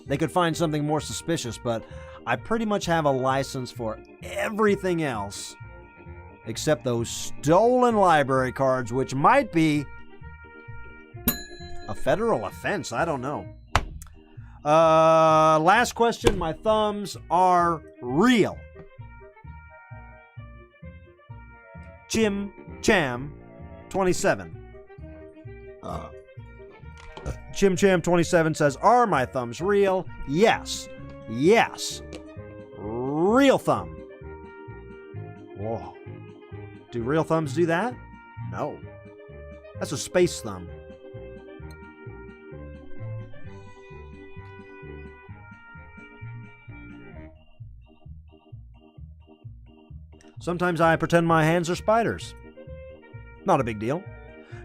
they could find something more suspicious, but I pretty much have a license for everything else except those stolen library cards, which might be a federal offense. I don't know. Last question. My thumbs are real. Chim Cham 27. Chim Cham 27 says, are my thumbs real? Yes. Yes. Real thumb. Whoa. Do real thumbs do that? No. That's a space thumb. Sometimes I pretend my hands are spiders. Not a big deal.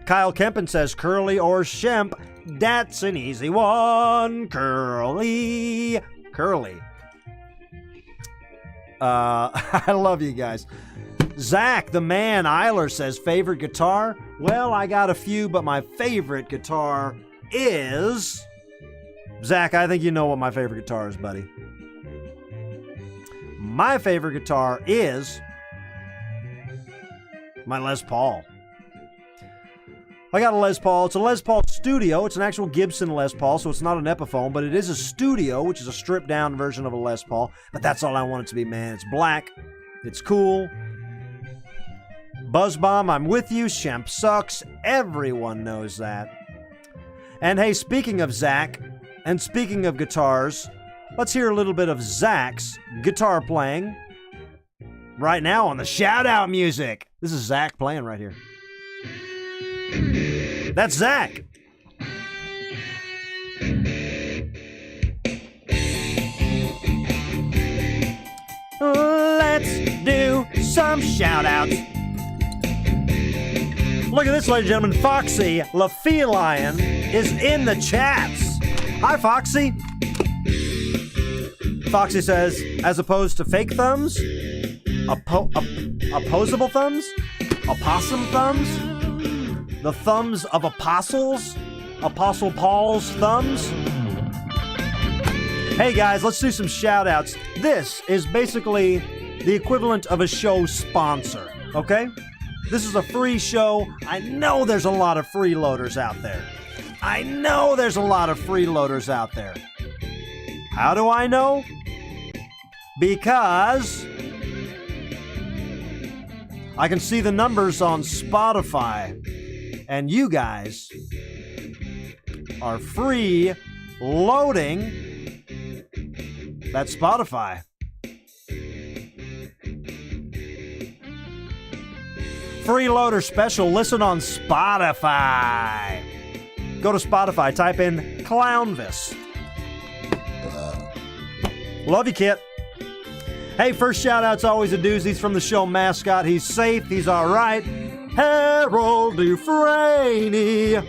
Kyle Kempen says, Curly or Shemp? That's an easy one. Curly. Curly. I love you guys. Zach, the man, Eiler says, favorite guitar? Well, I got a few, but my favorite guitar is... Zach, I think you know what my favorite guitar is, buddy. My favorite guitar is... my Les Paul. I got a Les Paul. It's a Les Paul Studio. It's an actual Gibson Les Paul, so it's not an Epiphone, but it is a Studio, which is a stripped-down version of a Les Paul. But that's all I want it to be, man. It's black. It's cool. Buzzbomb, I'm with you. Shemp sucks. Everyone knows that. And hey, speaking of Zach, and speaking of guitars, let's hear a little bit of Zach's guitar playing right now on the shout-out music. This is Zach playing right here. That's Zach. Let's do some shout-outs. Look at this, ladies and gentlemen. Foxy LaFeline is in the chats. Hi, Foxy. Foxy says, as opposed to fake thumbs, opposable thumbs, opossum thumbs, the thumbs of apostles, Apostle Paul's thumbs. Hey guys, let's do some shout outs. This is basically the equivalent of a show sponsor, okay? This is a free show. I know there's a lot of freeloaders out there. How do I know? Because I can see the numbers on Spotify, and you guys are free loading that Spotify. Freeloader special, listen on Spotify. Go to Spotify, type in Clownvis. Love you, Kit. Hey, first shout-out's always a doozy. He's from the show Mascot. He's safe. He's all right. Harold Dufresne.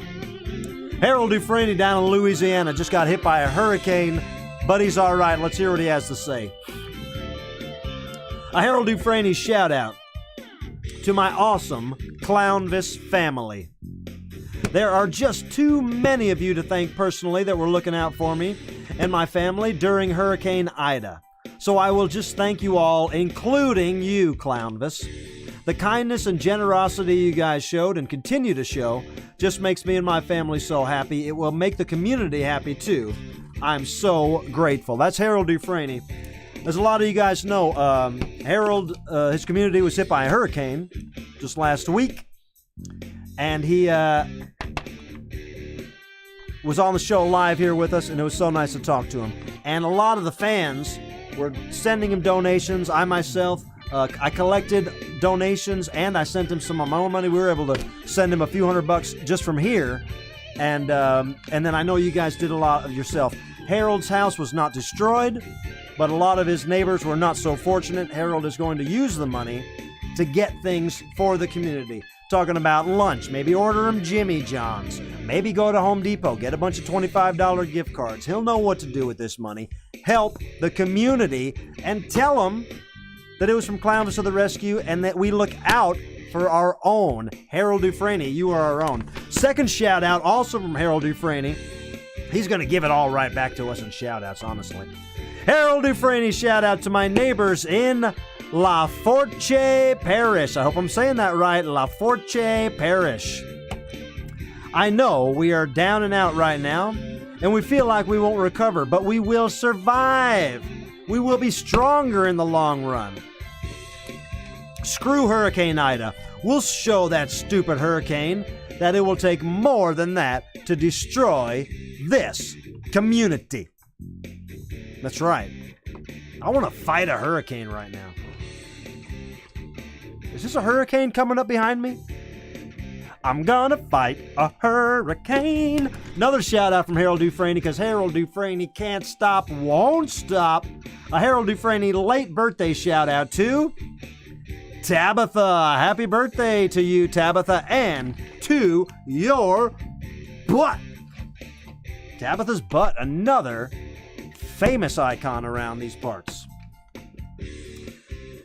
Harold Dufresne down in Louisiana just got hit by a hurricane, but he's all right. Let's hear what he has to say. A Harold Dufresne shout-out to my awesome Clownvis family. There are just too many of you to thank personally that were looking out for me and my family during Hurricane Ida. So I will just thank you all, including you, Clownvis. The kindness and generosity you guys showed and continue to show just makes me and my family so happy. It will make the community happy too. I'm so grateful. That's Harold Dufresne. As a lot of you guys know, Harold, his community was hit by a hurricane just last week, and he was on the show live here with us, and it was so nice to talk to him. And a lot of the fans were sending him donations. I myself, I collected donations, and I sent him some of my own money. We were able to send him a few $100 just from here, and then I know you guys did a lot of yourself. Harold's house was not destroyed, but a lot of his neighbors were not so fortunate. Harold is going to use the money to get things for the community. Talking about lunch, maybe order him Jimmy John's, maybe go to Home Depot, get a bunch of $25 gift cards. He'll know what to do with this money. Help the community and tell them that it was from Clownvis to the rescue and that we look out for our own. Harold Dufresne, you are our own. Second shout out, also from Harold Dufresne. He's going to give it all right back to us in shout outs, honestly. Harold Dufresne, shout out to my neighbors in La Force Parish. I hope I'm saying that right. La Force Parish. I know we are down and out right now, and we feel like we won't recover, but we will survive. We will be stronger in the long run. Screw Hurricane Ida. We'll show that stupid hurricane that it will take more than that to destroy this community. That's right. I want to fight a hurricane right now. Is this a hurricane coming up behind me? I'm gonna fight a hurricane. Another shout out from Harold Dufresne, because Harold Dufresne can't stop, won't stop. A Harold Dufresne late birthday shout out to Tabitha. Happy birthday to you, Tabitha, and to your butt. Tabitha's butt, another famous icon around these parts.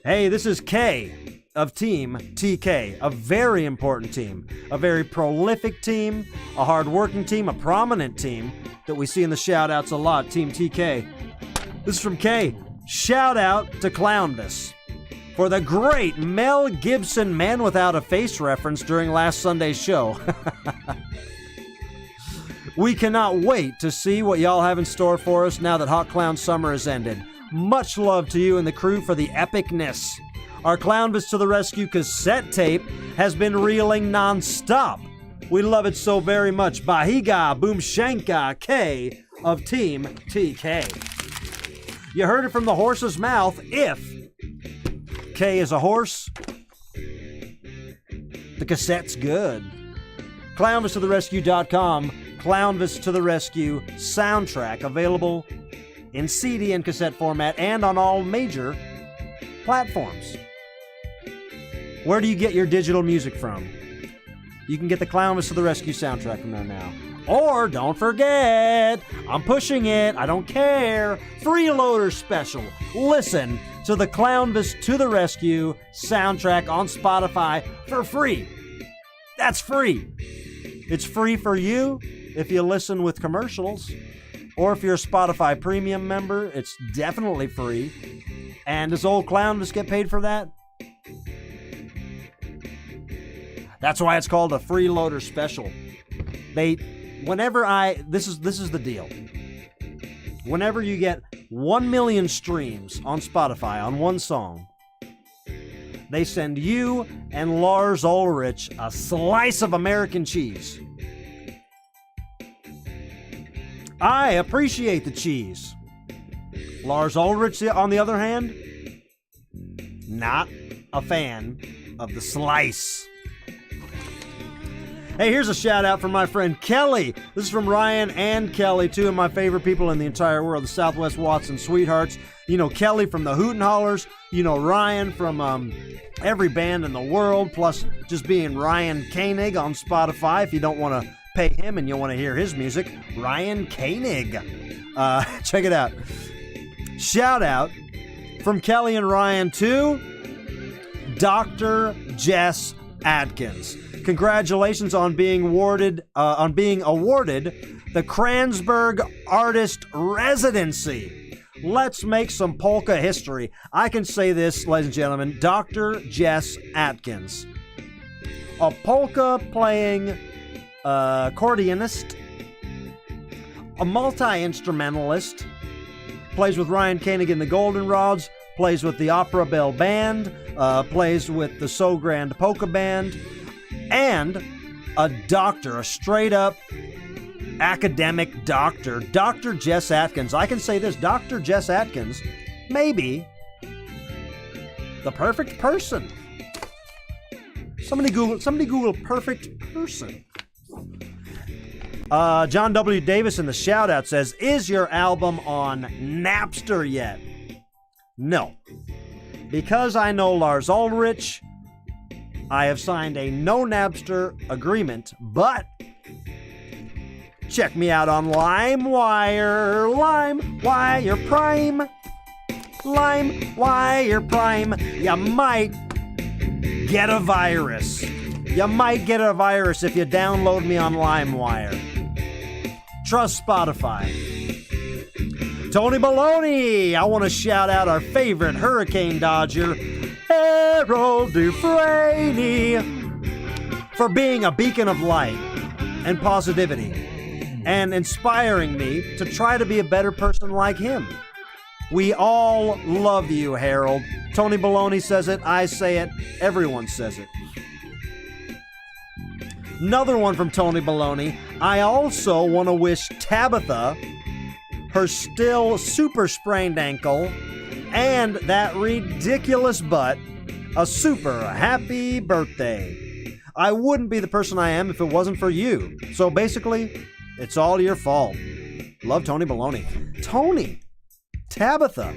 Hey, this is Kay of Team TK, a very important team, a very prolific team, a hard-working team, a prominent team that we see in the shout-outs a lot, Team TK. This is from Kay. Shout out to Clownvis for the great Mel Gibson Man Without a Face reference during last Sunday's show. We cannot wait to see what y'all have in store for us now that Hot Clown Summer has ended. Much love to you and the crew for the epicness. Our Clownvis to the Rescue cassette tape has been reeling non-stop. We love it so very much. Bahiga Boomshanka K of Team TK. You heard it from the horse's mouth. If K is a horse, the cassette's good. ClownvisToTheRescue.com. Clownvis to the Rescue soundtrack available in CD and cassette format and on all major platforms. Where do you get your digital music from? You can get the Clownvis to the Rescue soundtrack from there now. Or, don't forget, I'm pushing it, I don't care, Freeloader Special. Listen to the Clownvis to the Rescue soundtrack on Spotify for free. That's free. It's free for you if you listen with commercials. Or if you're a Spotify Premium member, it's definitely free. And does old Clownvis get paid for that? That's why it's called a Freeloader Special. This is the deal. Whenever you get 1 million streams on Spotify on one song, they send you and Lars Ulrich a slice of American cheese. I appreciate the cheese. Lars Ulrich, on the other hand, not a fan of the slice. Hey, here's a shout out from my friend Kelly. This is from Ryan and Kelly, two of my favorite people in the entire world, the Southwest Watson sweethearts. You know Kelly from the Hoot and Hollers. You know Ryan from every band in the world, plus just being Ryan Koenig on Spotify. If you don't want to pay him and you want to hear his music, Ryan Koenig. Check it out. Shout out from Kelly and Ryan to Dr. Jess Atkins. Congratulations on being awarded the Kranzberg Artist Residency. Let's make some polka history. I can say this, ladies and gentlemen, Dr. Jess Atkins, a polka playing accordionist, a multi-instrumentalist, plays with Ryan Koenig and the Goldenrods, plays with the Opera Bell Band, plays with the So Grand Polka Band, and a doctor, a straight-up academic doctor, Dr. Jess Atkins. I can say this, Dr. Jess Atkins may be the perfect person. Somebody Google perfect person. John W. Davis in the shout-out says, is your album on Napster yet? No. Because I know Lars Ulrich, I have signed a no Napster agreement, but check me out on LimeWire Prime. LimeWire Prime. You might get a virus. You might get a virus if you download me on LimeWire. Trust Spotify. Tony Baloney. I want to shout out our favorite hurricane dodger, Harold Dufresne, for being a beacon of light and positivity and inspiring me to try to be a better person like him. We all love you, Harold. Tony Baloney says it, I say it, everyone says it. Another one from Tony Baloney. I also want to wish Tabitha, her still super sprained ankle, and that ridiculous butt, a super happy birthday. I wouldn't be the person I am if it wasn't for you. So basically, it's all your fault. Love Tony Baloney. Tony, Tabitha.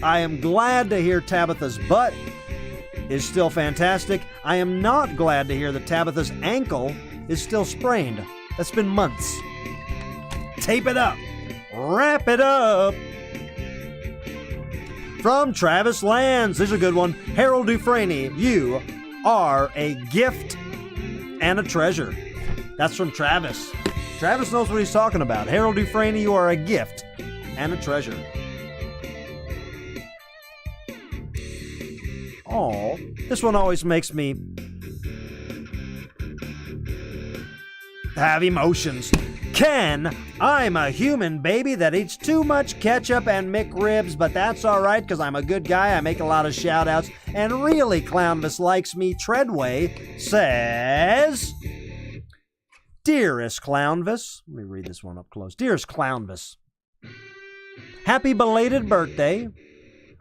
I am glad to hear Tabitha's butt is still fantastic. I am not glad to hear that Tabitha's ankle is still sprained. That's been months. Tape it up. Wrap it up. From Travis Lands, this is a good one. Harold Dufresne, you are a gift and a treasure. That's from Travis. Travis knows what he's talking about. Harold Dufresne, you are a gift and a treasure. Oh, this one always makes me have emotions. Ken I'm a human baby that eats too much ketchup and McRibs, but that's all right because I'm a good guy. I make a lot of shout outs. And really, Clownvis likes me. Treadway says, Dearest Clownvis, let me read this one up close. Dearest Clownvis, happy belated birthday,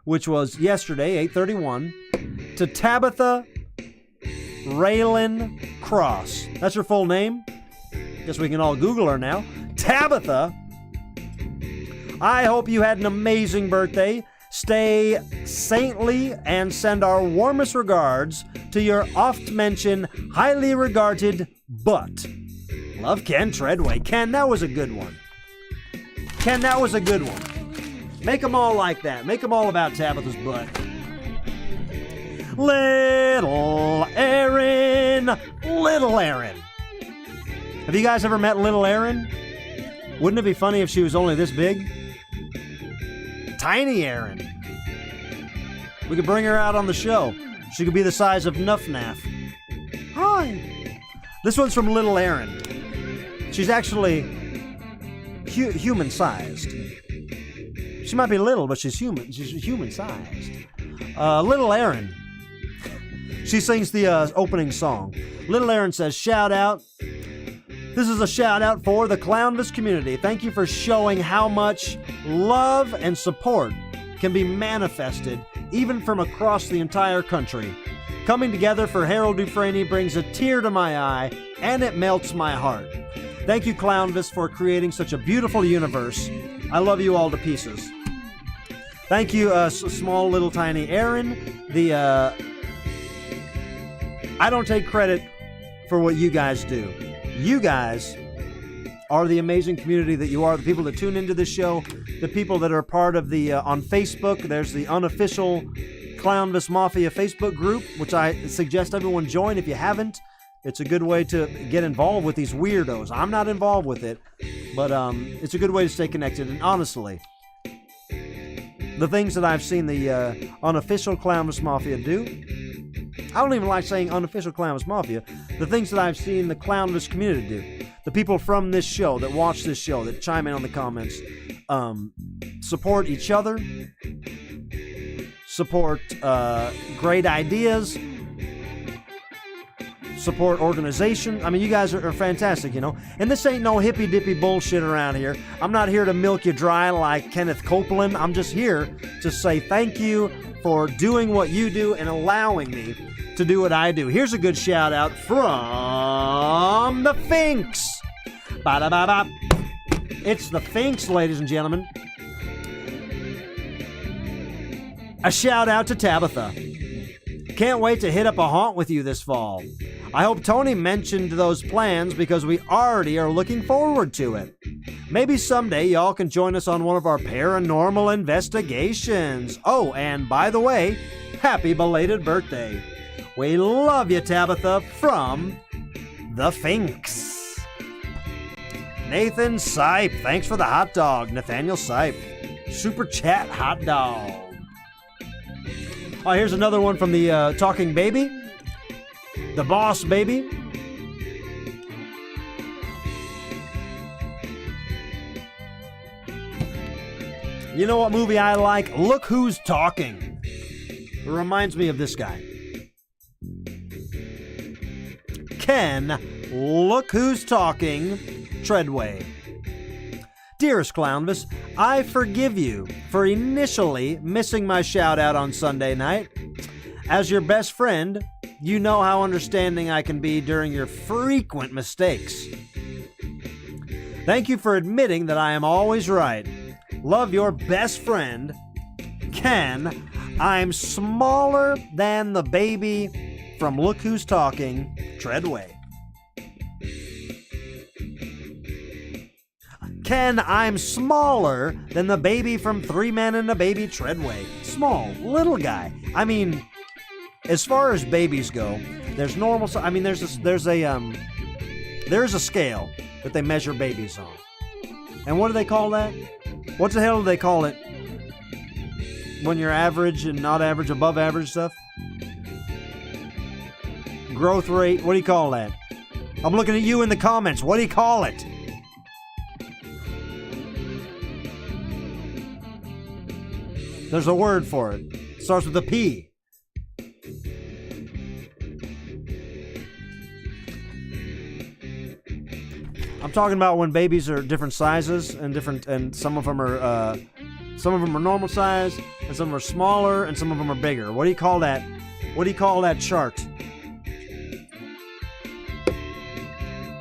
which was yesterday, 8/31, to Tabitha Raylan Cross. That's her full name. Guess we can all Google her now. Tabitha, I hope you had an amazing birthday. Stay saintly and send our warmest regards to your oft-mentioned, highly regarded butt. Love, Ken Treadway. Ken, that was a good one. Ken, that was a good one. Make them all like that. Make them all about Tabitha's butt. Little Aaron. Little Aaron. Have you guys ever met Little Aaron? Wouldn't it be funny if she was only this big? Tiny Aaron. We could bring her out on the show. She could be the size of Nuff Naff. Hi. This one's from Little Aaron. She's actually human-sized. She might be little, but she's human. She's human-sized. Little Aaron. She sings the opening song. Little Aaron says, shout out. This is a shout out for the Clownvis community. Thank you for showing how much love and support can be manifested even from across the entire country. Coming together for Harold Dufresne brings a tear to my eye and it melts my heart. Thank you, Clownvis, for creating such a beautiful universe. I love you all to pieces. Thank you, small little tiny Aaron. I don't take credit for what you guys do. You guys are the amazing community that you are, the people that tune into this show, the people that are part of the, on Facebook, there's the unofficial Clownvis Mafia Facebook group, which I suggest everyone join if you haven't. It's a good way to get involved with these weirdos. I'm not involved with it, but it's a good way to stay connected. And honestly, the things that I've seen the unofficial Clownvis Mafia do, I don't even like saying unofficial Clownvis Mafia. The things that I've seen the Clownvis community do, the people from this show that watch this show, that chime in on the comments, support each other, support great ideas, support organization. I mean, you guys are fantastic, you know. And this ain't no hippy-dippy bullshit around here. I'm not here to milk you dry like Kenneth Copeland. I'm just here to say thank you for doing what you do and allowing me to do what I do. Here's a good shout out from the Finks. Ba-da-ba-ba. It's the Finks, ladies and gentlemen. A shout out to Tabitha. Can't wait to hit up a haunt with you this fall. I hope Tony mentioned those plans because we already are looking forward to it. Maybe someday y'all can join us on one of our paranormal investigations. Oh, and by the way, happy belated birthday. We love you, Tabitha, from the Finks. Nathan Sipe, thanks for the hot dog. Nathaniel Sipe, super chat hot dog. Oh, here's another one from the Talking Baby. The Boss Baby. You know what movie I like? Look Who's Talking. It reminds me of this guy. Ken, Look Who's Talking, Treadway. Dearest Clownvis, I forgive you for initially missing my shout out on Sunday night. As your best friend, you know how understanding I can be during your frequent mistakes. Thank you for admitting that I am always right. Love, your best friend, Ken. I'm smaller than the baby from Look Who's Talking, Treadway. Ken, I'm smaller than the baby from Three Men and a Baby, Treadway. Small, little guy. I mean, as far as babies go, there's normal. I mean, there's a scale that they measure babies on. And what do they call that? What the hell do they call it when you're average and not average, above average stuff? Growth rate. What do you call that? I'm looking at you in the comments. What do you call it? There's a word for it. It starts with a P. I'm talking about when babies are different sizes and some of them are normal size and some of them are smaller and some of them are bigger. What do you call that? What do you call that chart?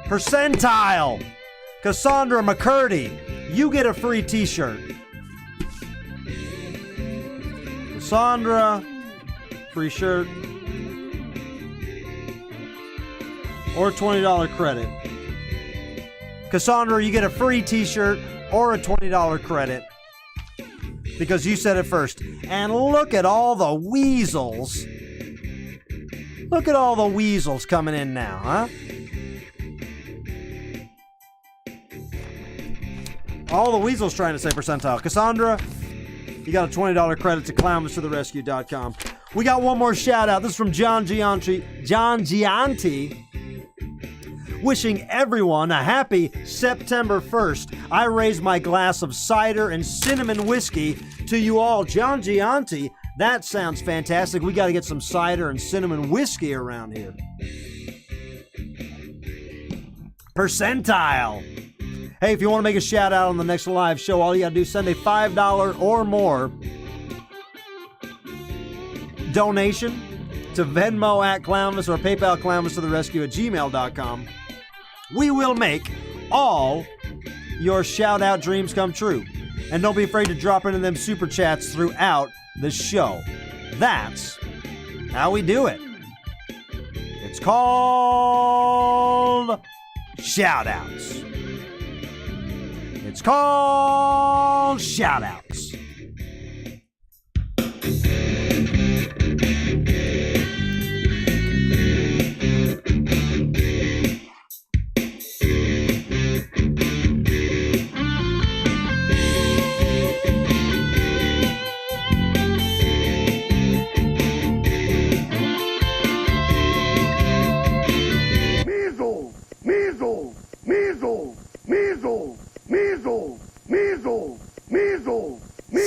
Percentile. Cassandra McCurdy, you get a free t-shirt. Cassandra, free shirt. Or a $20 credit. Cassandra, you get a free t-shirt or a $20 credit. Because you said it first. And look at all the weasels. Look at all the weasels coming in now, huh? All the weasels trying to say percentile. Cassandra, you got a $20 credit to clownvistotherescue.com. We got one more shout out. This is from John Gianti, wishing everyone a happy September 1st. I raise my glass of cider and cinnamon whiskey to you all. John Gianti, that sounds fantastic. We got to get some cider and cinnamon whiskey around here. Percentile. Hey, if you want to make a shout out on the next live show, all you got to do is send a $5 or more donation to Venmo at Clownvis or PayPal clownvistotherescue@gmail.com. We will make all your shout out dreams come true. And don't be afraid to drop into them super chats throughout the show. That's how we do it. It's called shout outs. It's called shout outs.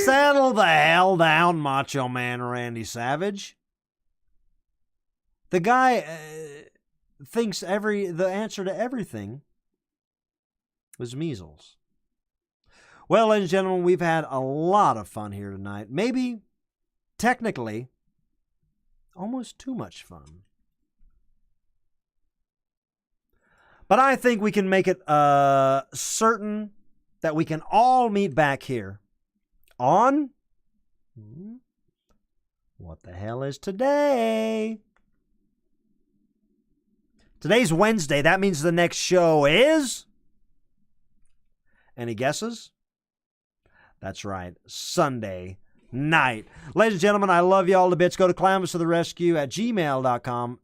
Settle the hell down, Macho Man Randy Savage. The guy thinks the answer to everything was measles. Well, ladies and gentlemen, we've had a lot of fun here tonight. Maybe, technically, almost too much fun. But I think we can make it certain that we can all meet back here on what the hell is today? Today's Wednesday. That means the next show is... Any guesses? That's right. Sunday night. Ladies and gentlemen, I love you all to bits. Go to clownvistotherescue@gmail.com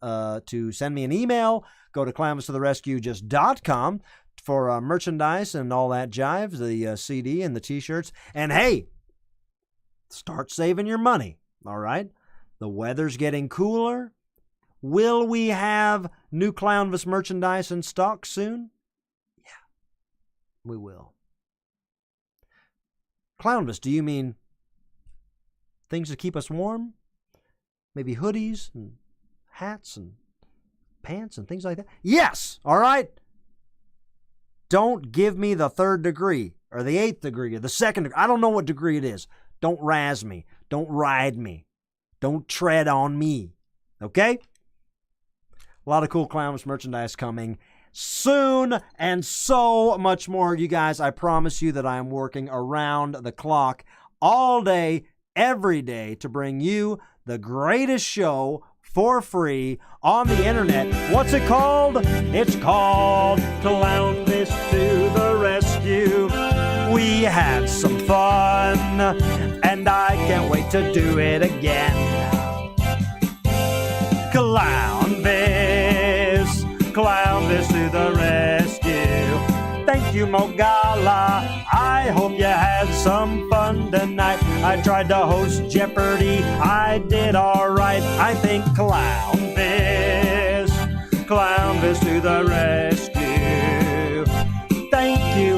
to send me an email. Go to clownvistotherescue.com for merchandise and all that jive, the CD and the t-shirts. And hey, start saving your money, all right? The weather's getting cooler. Will we have new Clownvis merchandise in stock soon? Yeah, we will. Clownvis, do you mean things to keep us warm? Maybe hoodies and hats and pants and things like that? Yes, all right? Don't give me the 3rd degree or the 8th degree or the 2nd degree. I don't know what degree it is. Don't razz me. Don't ride me. Don't tread on me. Okay? A lot of cool Clownvis merchandise coming soon and so much more. You guys, I promise you that I am working around the clock all day, every day to bring you the greatest show for free on the internet. What's it called? It's called Clownvis to the Rescue. We had some fun, and I can't wait to do it again. Clownvis to the rescue. Thank you, Mogala. I hope you had some fun tonight. I tried to host Jeopardy. I did all right. I think Clownvis to the rescue. Thank you.